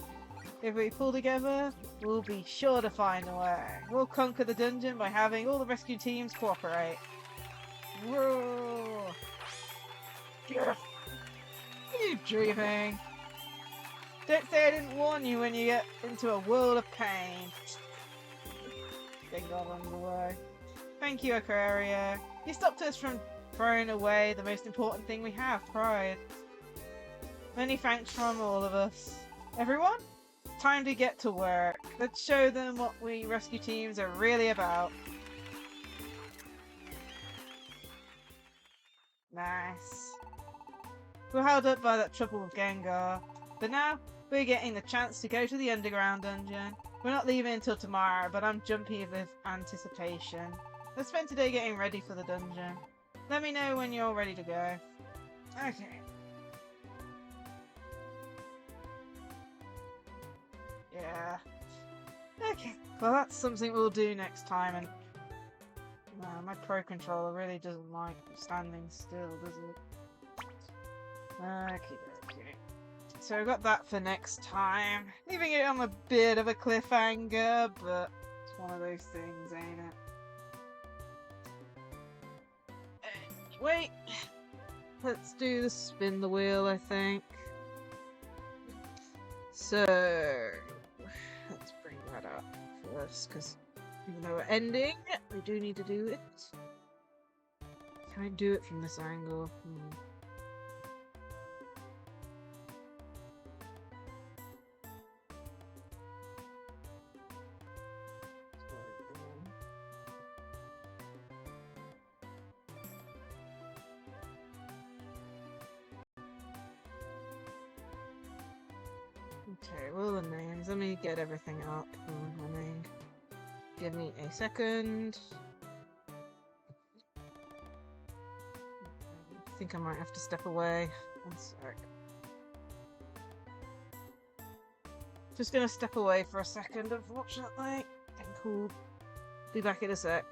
If we pull together, we'll be sure to find a way. We'll conquer the dungeon by having all the rescue teams cooperate. Whoa! Are you dreaming? Don't say I didn't warn you when you get into a world of pain. Gengar runs away. Thank you, Aquaria. You stopped us from throwing away the most important thing we have, pride. Many thanks from all of us. Everyone? Time to get to work. Let's show them what we rescue teams are really about. Nice. We're held up by that trouble with Gengar. But now, we're getting the chance to go to the underground dungeon. We're not leaving until tomorrow, but I'm jumpy with anticipation. Let's spend today getting ready for the dungeon. Let me know when you're ready to go. Okay. Yeah. Okay. Well, that's something we'll do next time, and my Pro Controller really doesn't like standing still, does it? Okay. So we got that for next time. Leaving it on a bit of a cliffhanger, but it's one of those things, ain't it? Wait. Let's do the spin the wheel, I think. So let's bring that up first, because even though we're ending, we do need to do it. Can I do it from this angle? Okay, well, the names. Let me get everything up. Give me a second. I think I might have to step away. One sec. Just gonna step away for a second, unfortunately. Cool. Be back in a sec.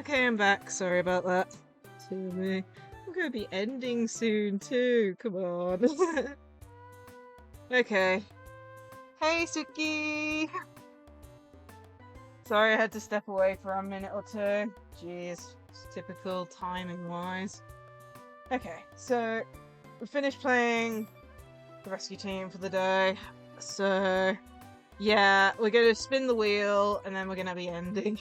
Okay, I'm back. Sorry about that. To me. I'm gonna be ending soon too. Come on. Okay. Hey, Suki! Sorry I had to step away for a minute or two. Jeez, it's typical timing-wise. Okay, so we finished playing the rescue team for the day. So, yeah, we're gonna spin the wheel and then we're gonna be ending.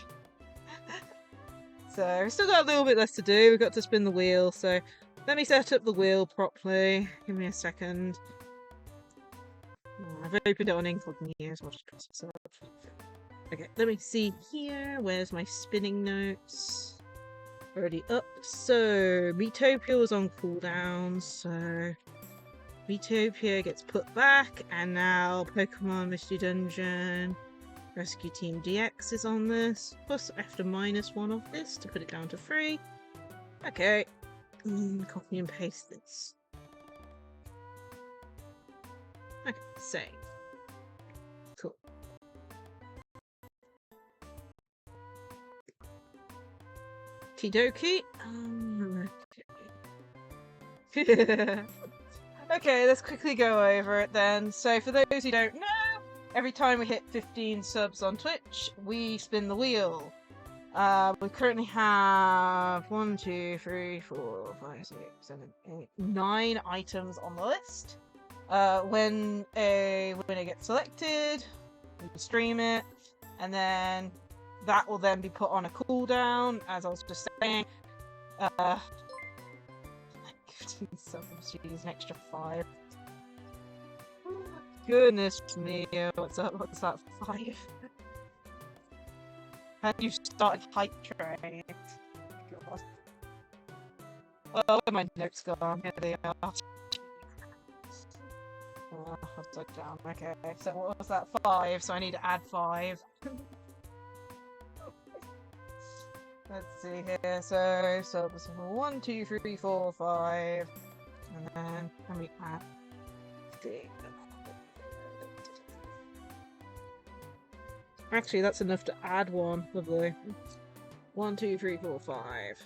So, we've still got a little bit less to do. We've got to spin the wheel, so let me set up the wheel properly. Give me a second. Oh, I've opened it on incognito, so I'll just press this up. Okay, let me see here. Where's my spinning notes? Already up. So, Metopia was on cooldown, so Metopia gets put back, and now Pokemon Mystery Dungeon Rescue Team DX is on this. Plus, after -1 of this to put it down to 3. Okay. Copy and paste this. Okay, save. Cool. Okie dokie. Okay, let's quickly go over it then. So, for those who don't know, every time we hit 15 subs on Twitch, we spin the wheel. We currently have 1, 2, 3, 4, 5, 6, 7, 8, 9 items on the list. When a winner gets selected, we can stream it, and then that will then be put on a cooldown, as I was just saying. 15 subs, geez, an extra 5. Goodness me, what's up? What's that? 5? Have you started hype train? God. Oh, where are my notes gone? Here they are. Oh, upside down. Okay, so what was that? 5, so I need to add 5. Let's see here. So it was 1, 2, 3, 4, 5. And then let me add 3. Actually, that's enough to add 1. Lovely. 1, 2, 3, 4, 5.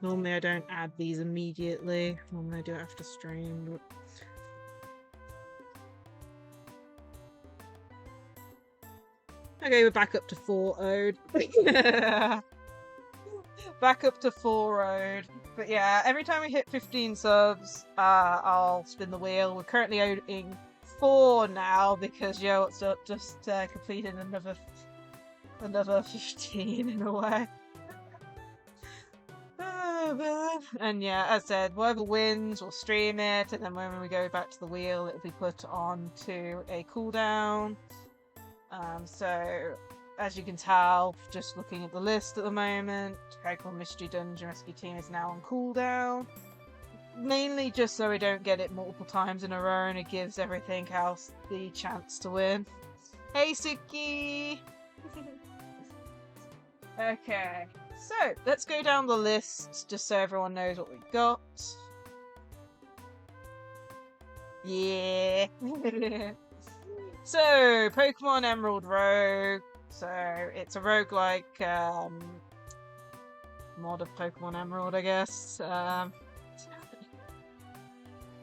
Normally I don't add these immediately. Normally I do it after stream. But... okay, we're back up to 4 owed. Back up to 4 owed. But yeah, every time we hit 15 subs, I'll spin the wheel. We're currently owing 4 now because what's up just completed another 15 in a way. Oh man. And yeah, as I said, whoever wins will stream it, and then when we go back to the wheel, it'll be put on to a cooldown. So as you can tell, just looking at the list at the moment, Pokemon Mystery Dungeon Rescue Team is now on cooldown. Mainly just so we don't get it multiple times in a row and it gives everything else the chance to win. Hey Suki! Okay, so let's go down the list just so everyone knows what we've got. Yeah! So, Pokemon Emerald Rogue. So, it's a roguelike mod of Pokemon Emerald, I guess.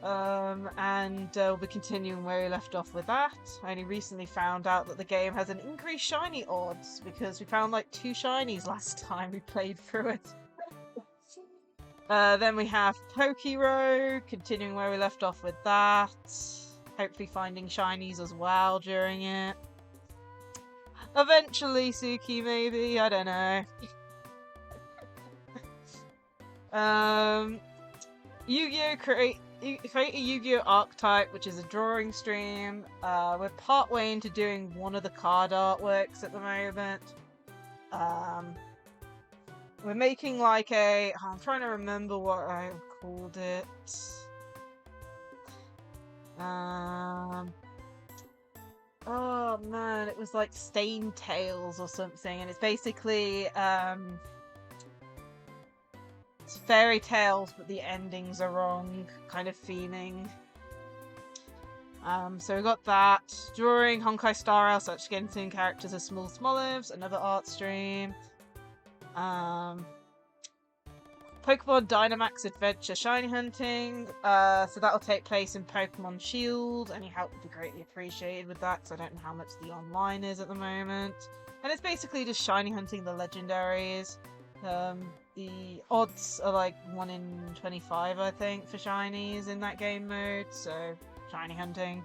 And we'll be continuing where we left off with that. I only recently found out that the game has an increased shiny odds because we found like 2 shinies last time we played through it. Then we have Rogue, continuing where we left off with that. Hopefully finding shinies as well during it. Eventually Suki, maybe, I don't know. Yu-Gi-Oh! Create a Yu-Gi-Oh! Archetype, which is a drawing stream. We're partway into doing one of the card artworks at the moment. We're making like a... I'm trying to remember what I called it. Oh man, it was like Stain Tales or something, and it's basically it's fairy tales, but the endings are wrong, kind of theming. So we got that. Drawing Honkai Star Rail, such Genshin characters as Small Smolives, another art stream. Pokemon Dynamax Adventure Shiny Hunting. So that'll take place in Pokemon Shield. Any help would be greatly appreciated with that, because I don't know how much the online is at the moment. And it's basically just shiny hunting the legendaries. The odds are like 1 in 25, I think, for shinies in that game mode, so shiny hunting.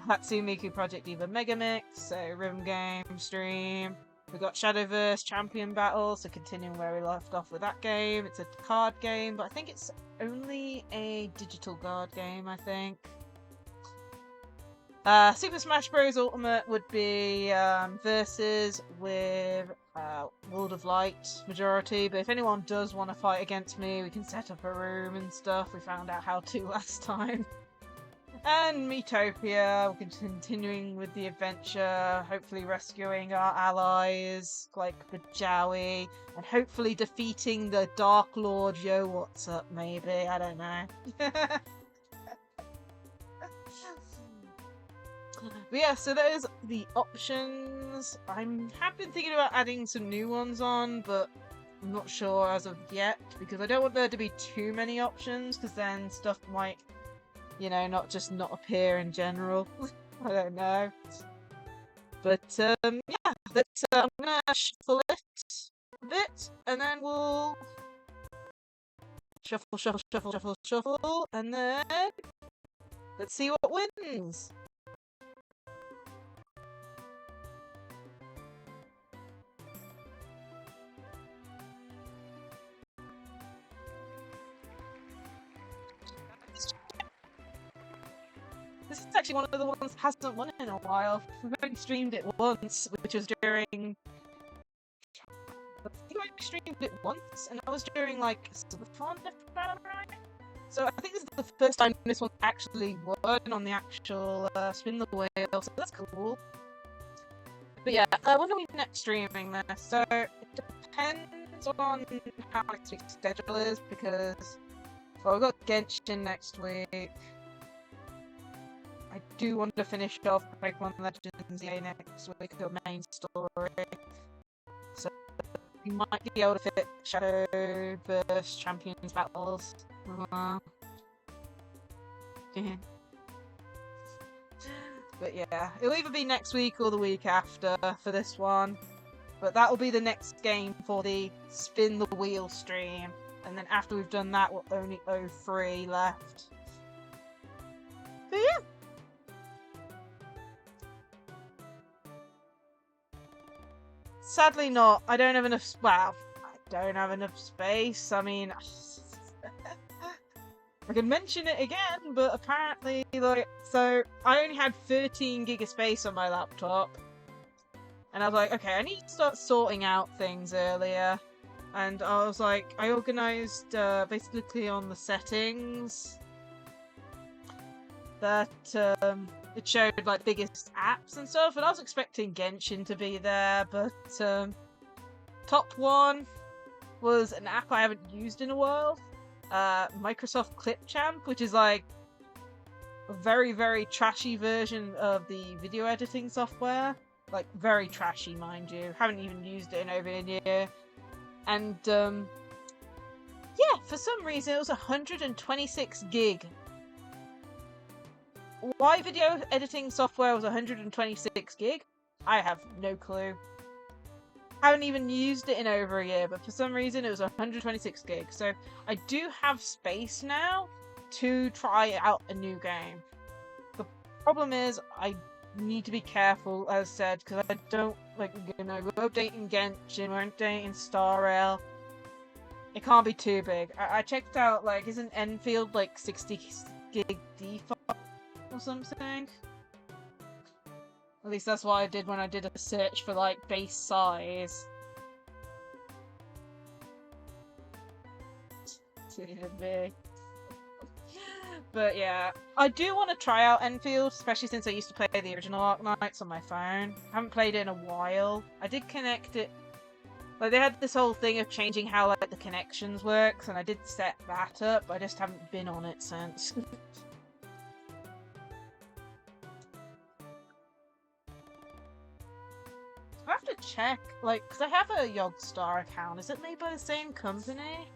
Hatsumiku Project Diva Mega Mix, so rhythm game, stream. We've got Shadowverse Champion Battle, so continuing where we left off with that game. It's a card game, but I think it's only a digital card game, I think. Super Smash Bros. Ultimate would be versus with World of Light majority, but if anyone does want to fight against me, we can set up a room and stuff. We found out how to last time. And Metopia, we're continuing with the adventure, hopefully rescuing our allies, like the Jowie, and hopefully defeating the Dark Lord. Yo, what's up, maybe? I don't know. But yeah, so there's the options. I have been thinking about adding some new ones on, but I'm not sure as of yet, because I don't want there to be too many options, because then stuff might, you know, not appear in general. I don't know. But, yeah, I'm gonna shuffle it a bit, and then we'll shuffle, and then let's see what wins. This is actually one of the ones that hasn't won in a while. We've only streamed it once, which was during... I think I streamed it once, and that was during, like, Subathon, if I'm right? So I think this is the first time this one actually won on the actual Spin the Wheel, so that's cool. But yeah, when are we next streaming this? So it depends on how next week's schedule is, because... well, we've got Genshin next week. I do want to finish off Pokemon Legends EA next week, the main story. So we might be able to fit Shadowverse Champions battles. But yeah, it'll either be next week or the week after for this one. But that will be the next game for the Spin the Wheel stream. And then after we've done that, we'll only owe 3 left. But yeah. Sadly not. I don't have enough... well, I don't have enough space. I mean... I could mention it again, but apparently, like... so, I only had 13 gig of space on my laptop. And I was like, okay, I need to start sorting out things earlier. And I was like, I organised, basically on the settings... that, it showed, like, biggest apps and stuff, and I was expecting Genshin to be there, but, top one was an app I haven't used in a while, Microsoft Clipchamp, which is, like, a very, very trashy version of the video editing software. Like, very trashy, mind you. Haven't even used it in over a year. And, yeah, for some reason it was 126 gig. Why video editing software was 126 gig? I have no clue. Haven't even used it in over a year, but for some reason it was 126 gig. So I do have space now to try out a new game. The problem is I need to be careful, as said, because I don't, like, you know, we're updating Genshin, we're updating Star Rail. It can't be too big. I checked out, like, isn't Enfield like 60 gig default? Or something. At least that's what I did when I did a search for, like, base size. But yeah, I do want to try out Enfield, especially since I used to play the original Arknights on my phone. I haven't played it in a while. I did connect it. Like, they had this whole thing of changing how, like, the connections works, and I did set that up, but I just haven't been on it since. I have to check, like, because I have a Yogstar account. Is it made by the same company?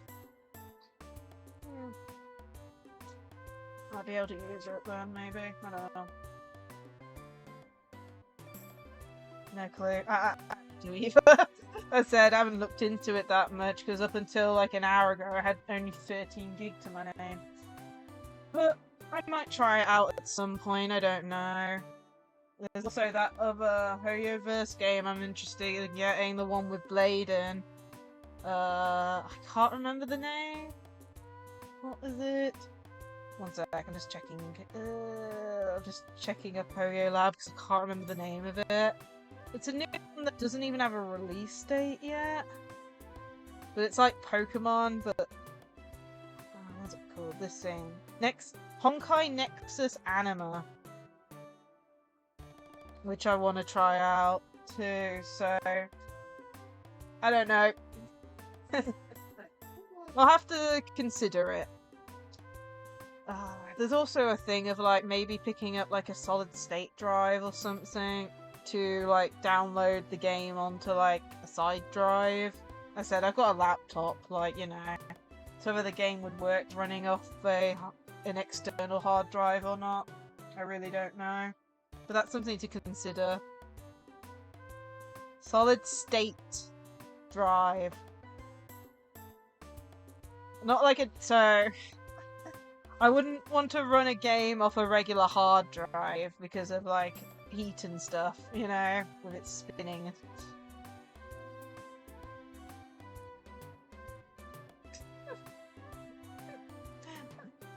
Might be able to use it then, maybe. I don't know. No clue. I do either. I said I haven't looked into it that much because up until like an hour ago I had only 13 gig to my name. But I might try it out at some point, I don't know. There's also that other Hoyoverse game I'm interested in getting, the one with Blade in. I can't remember the name. What is it? One sec, I'm just checking. I'm just checking up Hoyo Lab because I can't remember the name of it. It's a new one that doesn't even have a release date yet. But it's like Pokemon, but... what's it called? This thing. Honkai Nexus Anima. Which I want to try out too, so... I don't know. I'll have to consider it. There's also a thing of like maybe picking up like a solid state drive or something to like download the game onto like a side drive. I said I've got a laptop, like, you know, so whether the game would work running off an external hard drive or not, I really don't know. But that's something to consider. Solid state drive. Not like it, so... I wouldn't want to run a game off a regular hard drive because of, like, heat and stuff, you know, with it spinning.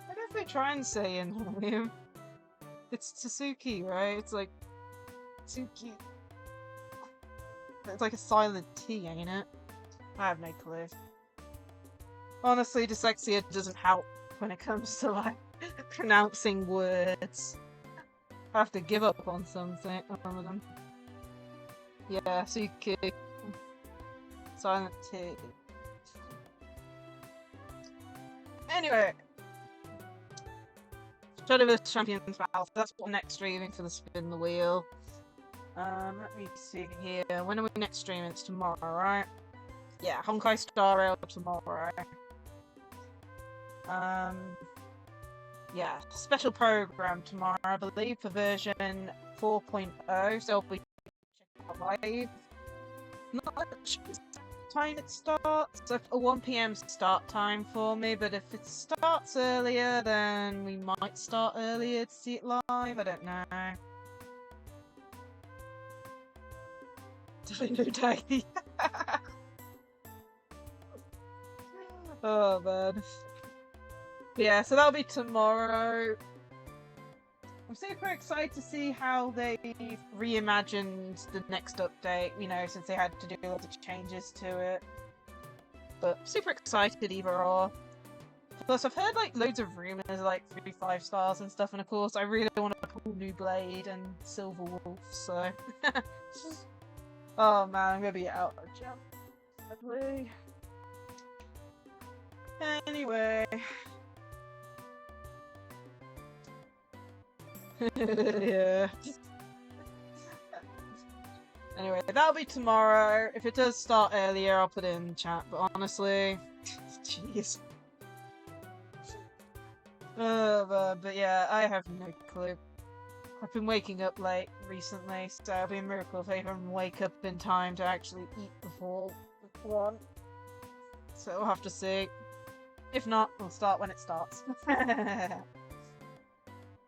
I guess they try and say in him. It's Tsuki, right? It's like... Tsuki. It's like a silent T, ain't it? I have no clue. Honestly, dyslexia doesn't help when it comes to, like, pronouncing words. I have to give up on something. One of them. Yeah, Tsuki. Silent T. Anyway. Shadowverse Champions Battle. That's what next streaming for the Spin the Wheel. Let me see here. When are we next streaming? It's tomorrow, right? Yeah, Honkai Star Rail tomorrow. Yeah, special program tomorrow, I believe, for version 4.0, so we check out live. Not sure time it starts, so a 1 PM start time for me, but if it starts earlier, then we might start earlier to see it live, I don't know. Dino Daggy. Oh man. Yeah, so that'll be tomorrow. I'm super excited to see how they reimagined the next update, you know, since they had to do lots of changes to it. But super excited either or. Plus, I've heard like loads of rumors, like 3 5-stars and stuff, and of course, I really want to pull New Blade and Silver Wolf, so. Oh man, I'm gonna be out of jump. Sadly. Anyway. Yeah. Anyway, that'll be tomorrow. If it does start earlier, I'll put it in chat, but honestly, jeez. But yeah, I have no clue. I've been waking up late recently, so it'll be a miracle if I even wake up in time to actually eat before 1. So we'll have to see. If not, we'll start when it starts.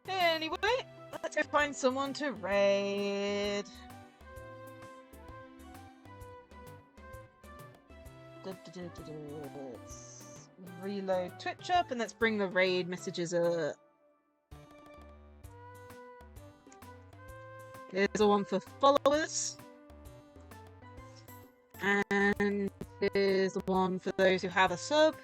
Anyway, let's go find someone to raid. Let's reload Twitch up and let's bring the raid messages up. Here's the one for followers. And here's the one for those who have a sub.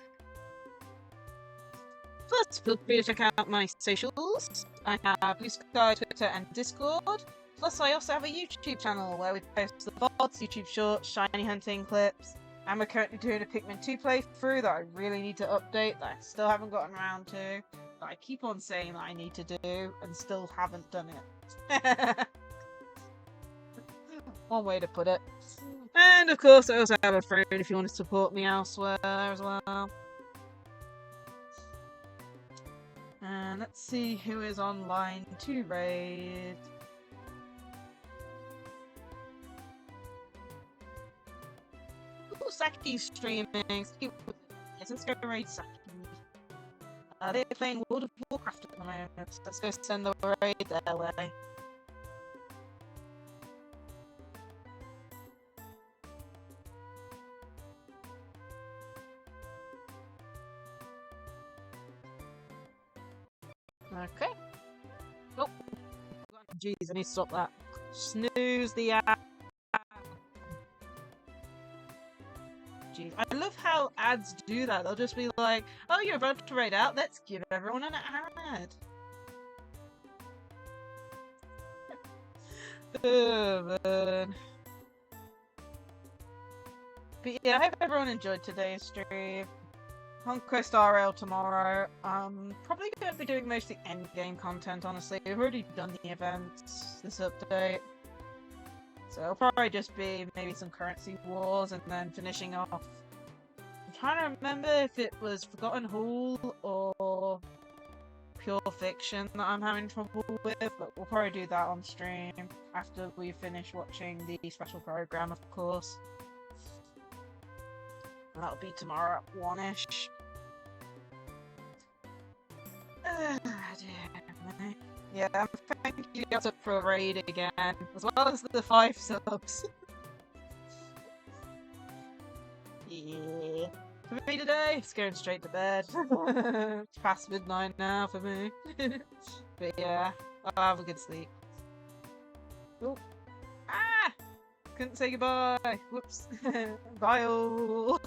Plus, feel free to check out my socials. I have Blue Sky, Twitter, and Discord. Plus, I also have a YouTube channel where we post the VODs, YouTube shorts, shiny hunting clips. And we're currently doing a Pikmin 2 playthrough that I really need to update, that I still haven't gotten around to. That I keep on saying that I need to do, and still haven't done it. One way to put it. And of course, I also have a friend if you want to support me elsewhere as well. And let's see who is online to raid. Ooh, Saki's streaming. Let's go raid Saki. They're playing World of Warcraft at the moment. Let's go send the raid their way. Okay. Oh. Jeez, I need to stop that. Snooze the app. Jeez, I love how ads do that. They'll just be like, oh, you're about to raid out, let's give everyone an ad. Oh, man. But yeah, I hope everyone enjoyed today's stream. Conquest RL tomorrow. Probably going to be doing mostly endgame content, honestly. We've already done the events this update. So it'll probably just be maybe some currency wars and then finishing off. I'm trying to remember if it was Forgotten Hall or Pure Fiction that I'm having trouble with, but we'll probably do that on stream after we finish watching the special program, of course. That'll be tomorrow at 1ish. Yeah, thank you guys up for a raid again, as well as the 5 subs. Yeah. For me today, it's going straight to bed. It's past midnight now for me. But yeah, I'll have a good sleep. Oh. Ah! Couldn't say goodbye. Whoops. Bye all.